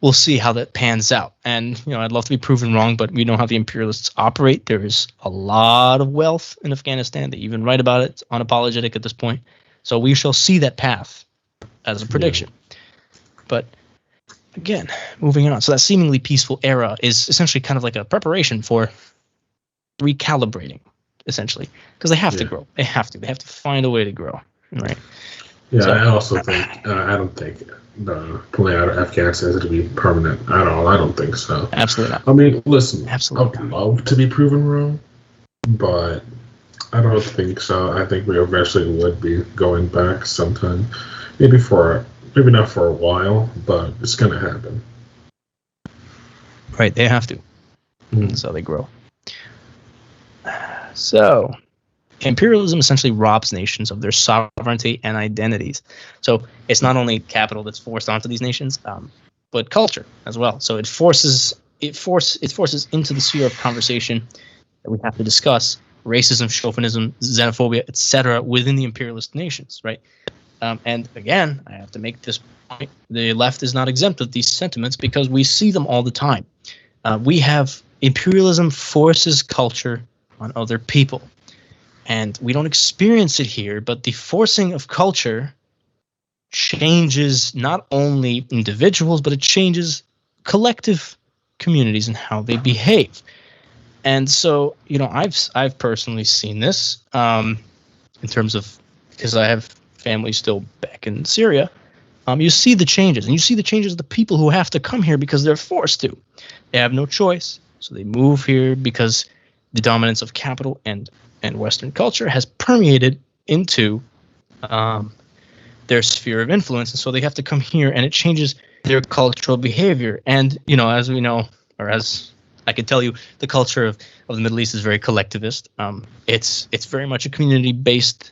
we'll see how that pans out. And, I'd love to be proven wrong, but we know how the imperialists operate. There is a lot of wealth in Afghanistan. They even write about it. It's unapologetic at this point. So we shall see that path as a prediction. Yeah. But again, moving on. So that seemingly peaceful era is essentially kind of like a preparation for recalibrating, essentially, because they have to grow. They have to find a way to grow, right? Yeah, so, I also think I don't think the pulling out of Afghanistan is going to be permanent at all. I don't think so. Absolutely not. I mean, listen, absolutely. I'd love to be proven wrong, but I don't think so. I think we eventually would be going back sometime, maybe not for a while, but it's going to happen. Right, they have to. So they grow. So, imperialism essentially robs nations of their sovereignty and identities. So it's not only capital that's forced onto these nations, but culture as well. So it forces into the sphere of conversation that we have to discuss racism, chauvinism, xenophobia, etc. within the imperialist nations, right? And again, I have to make this point: the left is not exempt of these sentiments because we see them all the time. We have imperialism forces culture on other people. And we don't experience it here, but the forcing of culture changes not only individuals, but it changes collective communities and how they behave. And so, I've personally seen this in terms of, because I have family still back in Syria. You see the changes, and you see the changes of the people who have to come here because they're forced to. They have no choice, so they move here because the dominance of capital and Western culture has permeated into their sphere of influence, and so they have to come here, and it changes their cultural behavior. And as we know, or as I can tell you, the culture of the Middle East is very collectivist. It's very much a community-based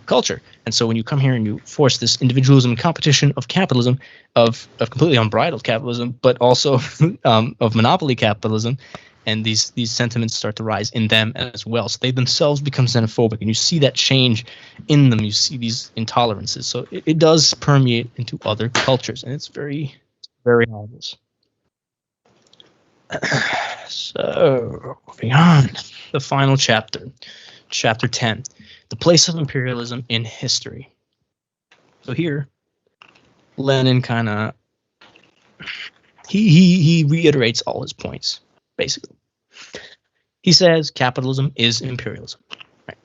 culture. And so when you come here and you force this individualism and competition of capitalism, of completely unbridled capitalism, but also of monopoly capitalism, and these sentiments start to rise in them as well. So they themselves become xenophobic, and you see that change in them. You see these intolerances. So it does permeate into other cultures, and it's very, very obvious. So moving on, the final chapter, chapter 10. The place of imperialism in history. So here, Lenin kind of he reiterates all his points, basically. He says capitalism is imperialism. Right.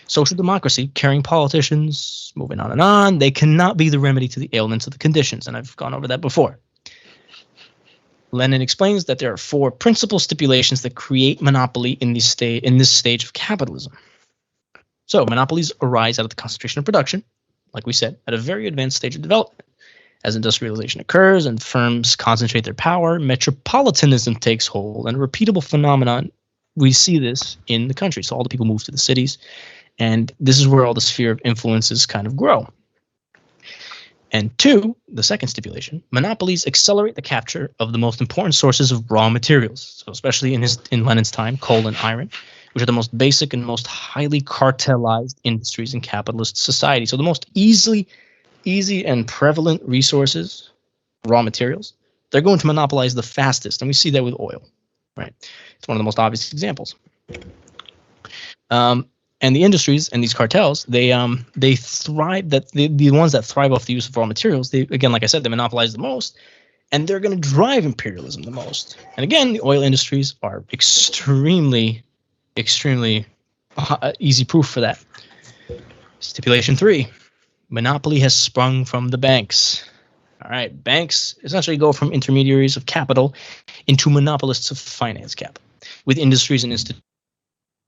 Social democracy, caring politicians, moving on and on, they cannot be the remedy to the ailments of the conditions, and I've gone over that before. Lenin explains that there are 4 principal stipulations that create monopoly in this stage of capitalism. So monopolies arise out of the concentration of production, like we said, at a very advanced stage of development. As industrialization occurs and firms concentrate their power, metropolitanism takes hold, and a repeatable phenomenon. We see this in the country. So all the people move to the cities, and this is where all the sphere of influences kind of grow. And 2, the second stipulation, monopolies accelerate the capture of the most important sources of raw materials. So especially in Lenin's time, coal and iron, which are the most basic and most highly cartelized industries in capitalist society. So the most easy and prevalent resources, raw materials, they're going to monopolize the fastest. And we see that with oil, right? It's one of the most obvious examples. And the industries and these cartels, they thrive. That the ones that thrive off the use of raw materials, they, again, like I said, they monopolize the most, and they're going to drive imperialism the most. And again, the oil industries are extremely easy proof for that. Stipulation 3, monopoly has sprung from the banks. All right, banks essentially go from intermediaries of capital into monopolists of finance capital, with industries and institutions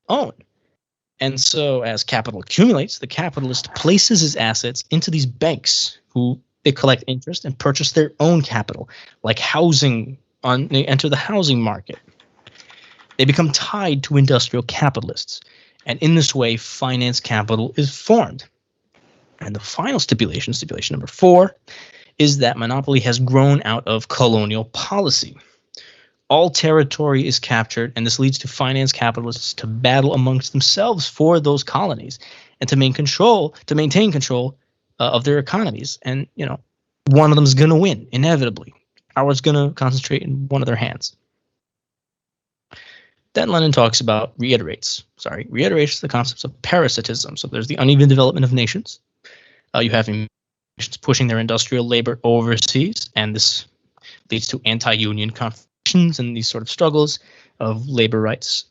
owned. And so as capital accumulates, the capitalist places his assets into these banks, who they collect interest and purchase their own capital, like housing. They enter the housing market. They become tied to industrial capitalists. And in this way, finance capital is formed. And the final stipulation, stipulation number 4, is that monopoly has grown out of colonial policy. All territory is captured, and this leads to finance capitalists to battle amongst themselves for those colonies and to maintain control of their economies. And, one of them is going to win, inevitably. Ours going to concentrate in one of their hands. Then Lenin reiterates the concepts of parasitism. So there's the uneven development of nations. You have nations pushing their industrial labor overseas, and this leads to anti-union conflicts and these sort of struggles of labor rights.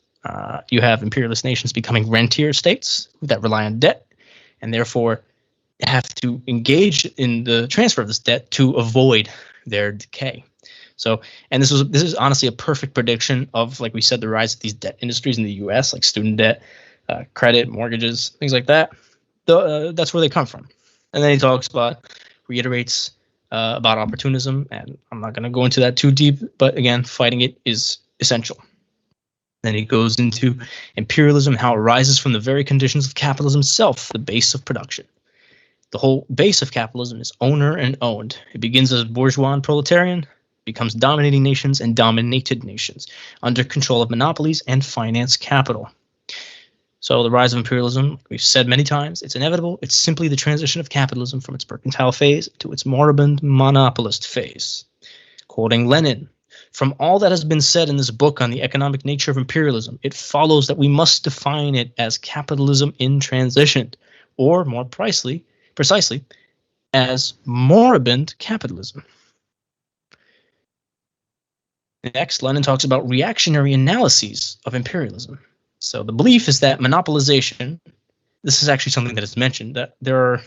You have imperialist nations becoming rentier states that rely on debt, and therefore have to engage in the transfer of this debt to avoid their decay. So, and this is honestly a perfect prediction of, like we said, the rise of these debt industries in the U.S., like student debt, credit, mortgages, things like that. That's where they come from. And then he reiterates about opportunism, and I'm not going to go into that too deep, but again, fighting it is essential. Then he goes into imperialism, how it arises from the very conditions of capitalism itself, the base of production. The whole base of capitalism is owner and owned. It begins as bourgeois and proletarian, becomes dominating nations and dominated nations, under control of monopolies and finance capital. So the rise of imperialism, we've said many times, it's inevitable. It's simply the transition of capitalism from its mercantile phase to its moribund monopolist phase. Quoting Lenin, "From all that has been said in this book on the economic nature of imperialism, it follows that we must define it as capitalism in transition, or more precisely, as moribund capitalism." Next, Lenin talks about reactionary analyses of imperialism. So the belief is that monopolization, this is actually something that is mentioned, that there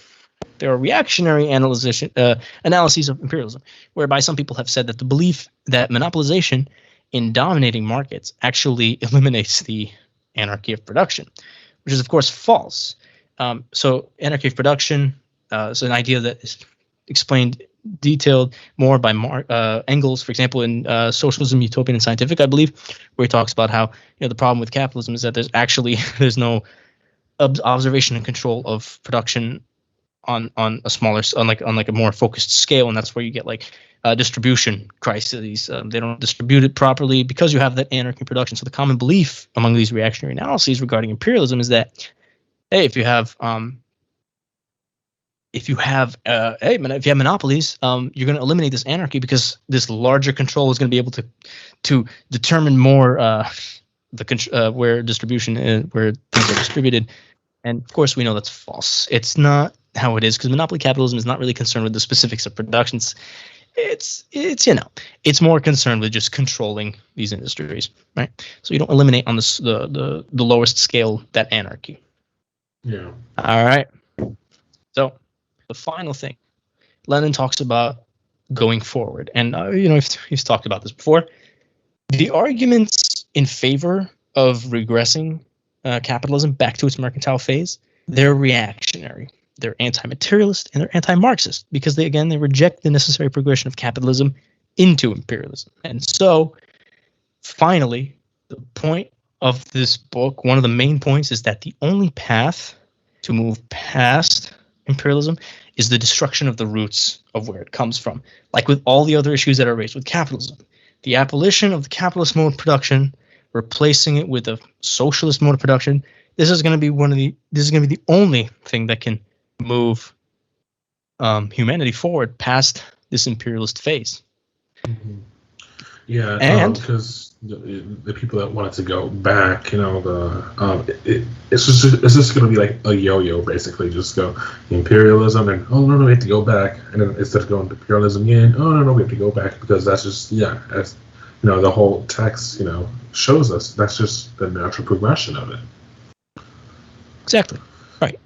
are reactionary analyses of imperialism, whereby some people have said that the belief that monopolization in dominating markets actually eliminates the anarchy of production, which is, of course, false. So anarchy of production is an idea that is explained detailed more by Engels, for example, in Socialism, Utopian, and Scientific, I believe, where he talks about how the problem with capitalism is that there's no observation and control of production on a more focused scale, and that's where you get distribution crises. They don't distribute it properly because you have that anarchy production. So the common belief among these reactionary analyses regarding imperialism is that, hey, if you have monopolies, you're going to eliminate this anarchy because this larger control is going to be able to determine more where distribution is, where things are distributed. And of course, we know that's false. It's not how it is, because monopoly capitalism is not really concerned with the specifics of productions. it's it's more concerned with just controlling these industries, right? So you don't eliminate on the lowest scale that anarchy. Yeah. All right. So the final thing, Lenin talks about going forward, and he's talked about this before. The arguments in favor of regressing capitalism back to its mercantile phase, they're reactionary. They're anti-materialist and they're anti-Marxist because they reject the necessary progression of capitalism into imperialism. And so, finally, the point of this book, one of the main points, is that the only path to move past imperialism is the destruction of the roots of where it comes from. Like with all the other issues that are raised with capitalism, the abolition of the capitalist mode of production, replacing it with a socialist mode of production. This is going to be the only thing that can move humanity forward past this imperialist phase. Mm-hmm. Yeah, and because the people that wanted to go back, it's just going to be like a yo-yo, basically. Just go imperialism, and oh no, we have to go back, and then instead of going to imperialism again, oh no, we have to go back because that's just that's the whole text shows us that's just the natural progression of it. Exactly. Right.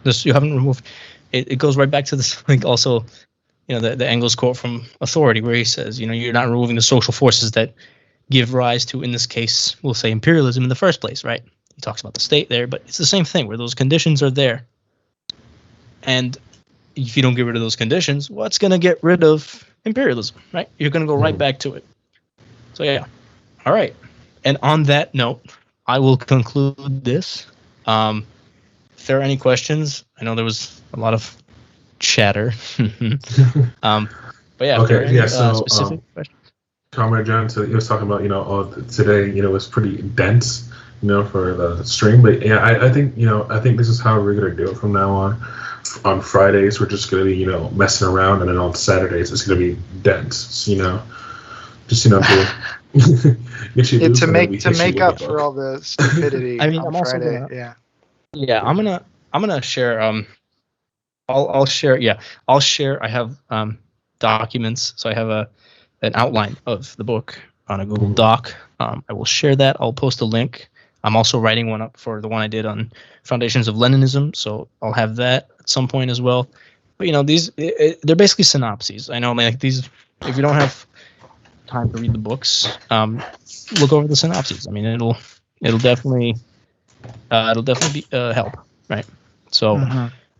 You haven't removed it. It goes right back to this, like, also, the Engels quote from Authority, where he says, you're not removing the social forces that give rise to, in this case, we'll say imperialism in the first place, right? He talks about the state there, but it's the same thing where those conditions are there. And if you don't get rid of those conditions, what's going to get rid of imperialism, right? You're going to go right back to it. So, yeah. All right. And on that note, I will conclude this. If there are any questions, I know there was a lot of chatter. But yeah. Okay. Yeah. So specific questions. Comrade John, so he was talking about today was pretty dense for the stream, but yeah, I think this is how we're gonna do it from now on. On Fridays we're just gonna be messing around, and then on Saturdays it's gonna be dense. To make up for all the stupidity. I'm on also Friday. I'm gonna share. I'll share. Yeah, I'll share. I have documents, so I have an outline of the book on a Google Doc. I will share that. I'll post a link. I'm also writing one up for the one I did on Foundations of Leninism, so I'll have that at some point as well. But these they're basically synopses. I know, like, these. If you don't have time to read the books, look over the synopses. I mean, it'll definitely be help, right? So,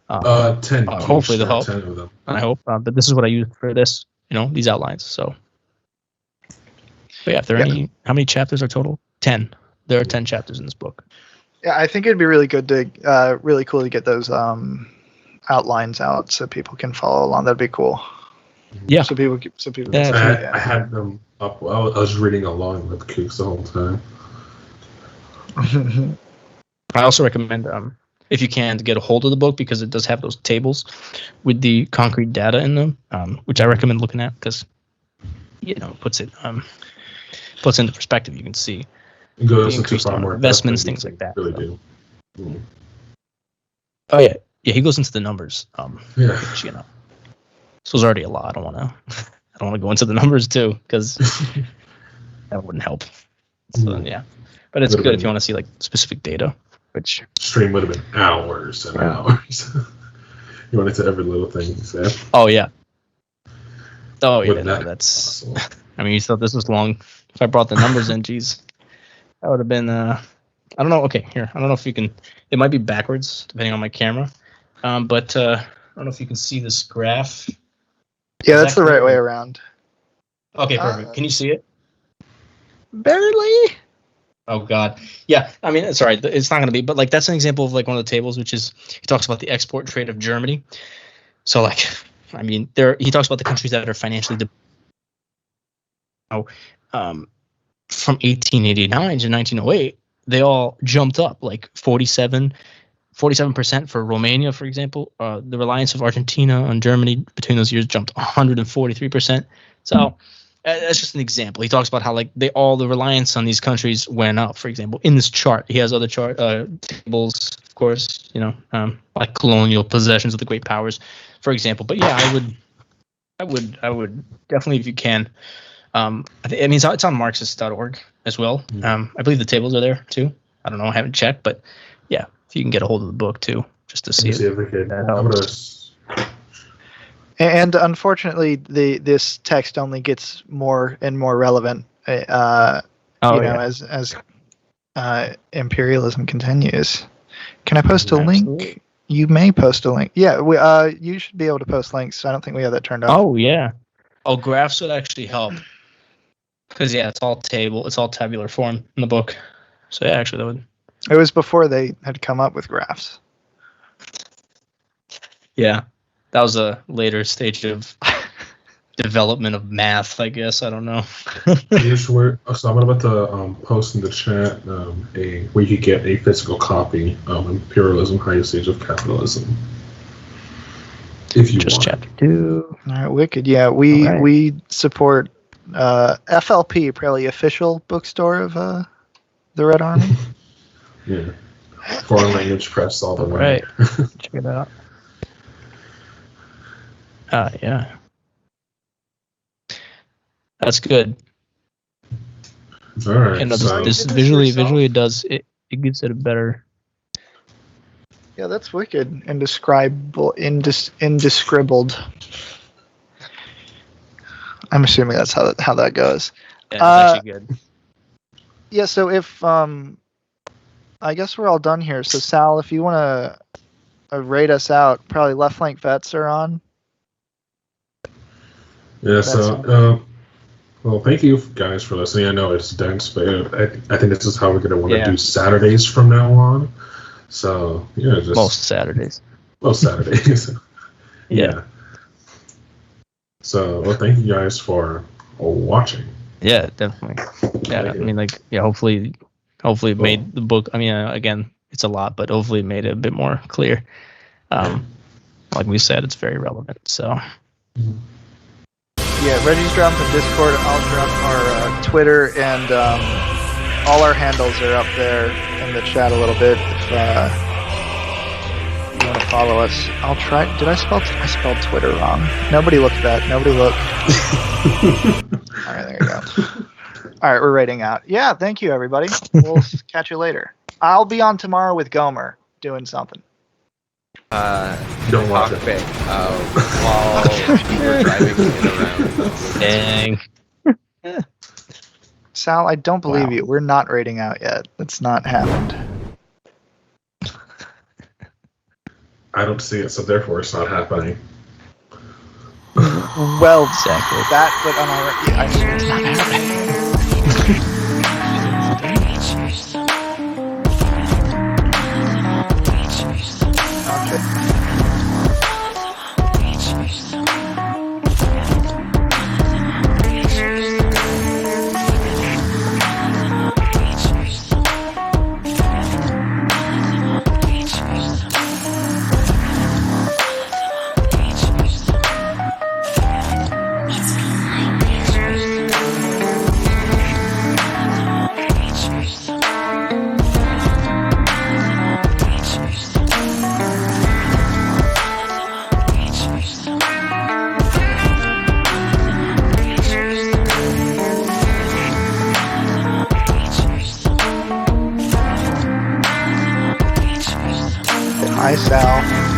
10. Hopefully they'll help. 10 of them. I hope. But this is what I use for this. These outlines. So, but yeah, if there are any, how many chapters are total? 10. There are 10 chapters in this book. Yeah, I think it'd be really good to, really cool to get those outlines out so people can follow along. That'd be cool. Yeah. So people. I had them up. I was reading along with Kooks the whole time. I also recommend, if you can, to get a hold of the book, because it does have those tables with the concrete data in them, which I recommend looking at because puts into perspective. You can see the increased investments, things like that. Really do. Oh yeah, he goes into the numbers. Yeah. Which, so it's already a lot. I don't want to go into the numbers too, because that wouldn't help. So yeah, but it's good if you want to see like specific data. Which stream would have been hours and hours. You went into every little thing he said. Oh yeah. Oh yeah. No, that's. I mean, you thought this was long. If I brought the numbers in, geez, that would have been. I don't know. Okay, here. I don't know if you can. It might be backwards depending on my camera. But I don't know if you can see this graph. Yeah, that's the right way around. Okay, perfect. Can you see it? Barely. Oh God, yeah. I mean, sorry, it's not going to be, but like that's an example of like one of the tables, which is he talks about the export trade of Germany. So like, I mean, he talks about the countries that are financially from 1889 to 1908, they all jumped up like 47% for Romania, for example. The reliance of Argentina on Germany between those years jumped 143%. So. That's just an example. He talks about how like the reliance on these countries went up. For example, in this chart, he has other tables, of course, like colonial possessions of the great powers, for example. But yeah, I would definitely, if you can. I mean, it's on Marxist.org as well. I believe the tables are there too. I don't know, I haven't checked, but yeah, if you can get a hold of the book too, just to see it. If we could. That I'm helps. And unfortunately, this text only gets more and more relevant, as imperialism continues. Can I post a link? You may post a link. Yeah, you should be able to post links. I don't think we have that turned off. Oh yeah. Oh, graphs would actually help. Because it's all tabular form in the book. So yeah, actually that would. It was before they had come up with graphs. Yeah, that was a later stage of development of math, I guess. I don't know. So I'm about to post in the chat where you could get a physical copy of Imperialism, Highest Stage of Capitalism. If you want. Chapter 2. All right, wicked. Yeah, we support FLP, probably official bookstore of the Red Army. Yeah. Foreign language press all the way. Right. Check it out. Yeah. That's good. All right. And So, this visually it does it gives it a better. Yeah, that's wicked. Indescribable. Indescribbled. I'm assuming that's how that goes. Yeah, it's actually good. Yeah, so if I guess we're all done here. So Sal, if you want to rate us out, probably left flank vets are on. Yeah. So, well, thank you guys for listening. I know it's dense, but I think this is how we're going to want to do Saturdays from now on. So yeah, just most Saturdays. Most Saturdays. Yeah. So, well, thank you guys for watching. Yeah, definitely. Yeah, I mean, hopefully it made the book. I mean, again, it's a lot, but hopefully it made it a bit more clear. Like we said, it's very relevant. So. Yeah, Reggie's dropping the Discord. I'll drop our Twitter, and all our handles are up there in the chat a little bit. If you want to follow us, I'll try. Did I spelled Twitter wrong? Nobody look at that. Nobody look. All right, there you go. All right, we're rating out. Yeah, thank you, everybody. We'll catch you later. I'll be on tomorrow with Gomer doing something. Don't watch it. While we're driving it around. Dang. Sal, I don't believe you. We're not rating out yet. That's not happened. I don't see it, so therefore it's not happening. Well, exactly. That, but I see it's not happening. Hi, Sal.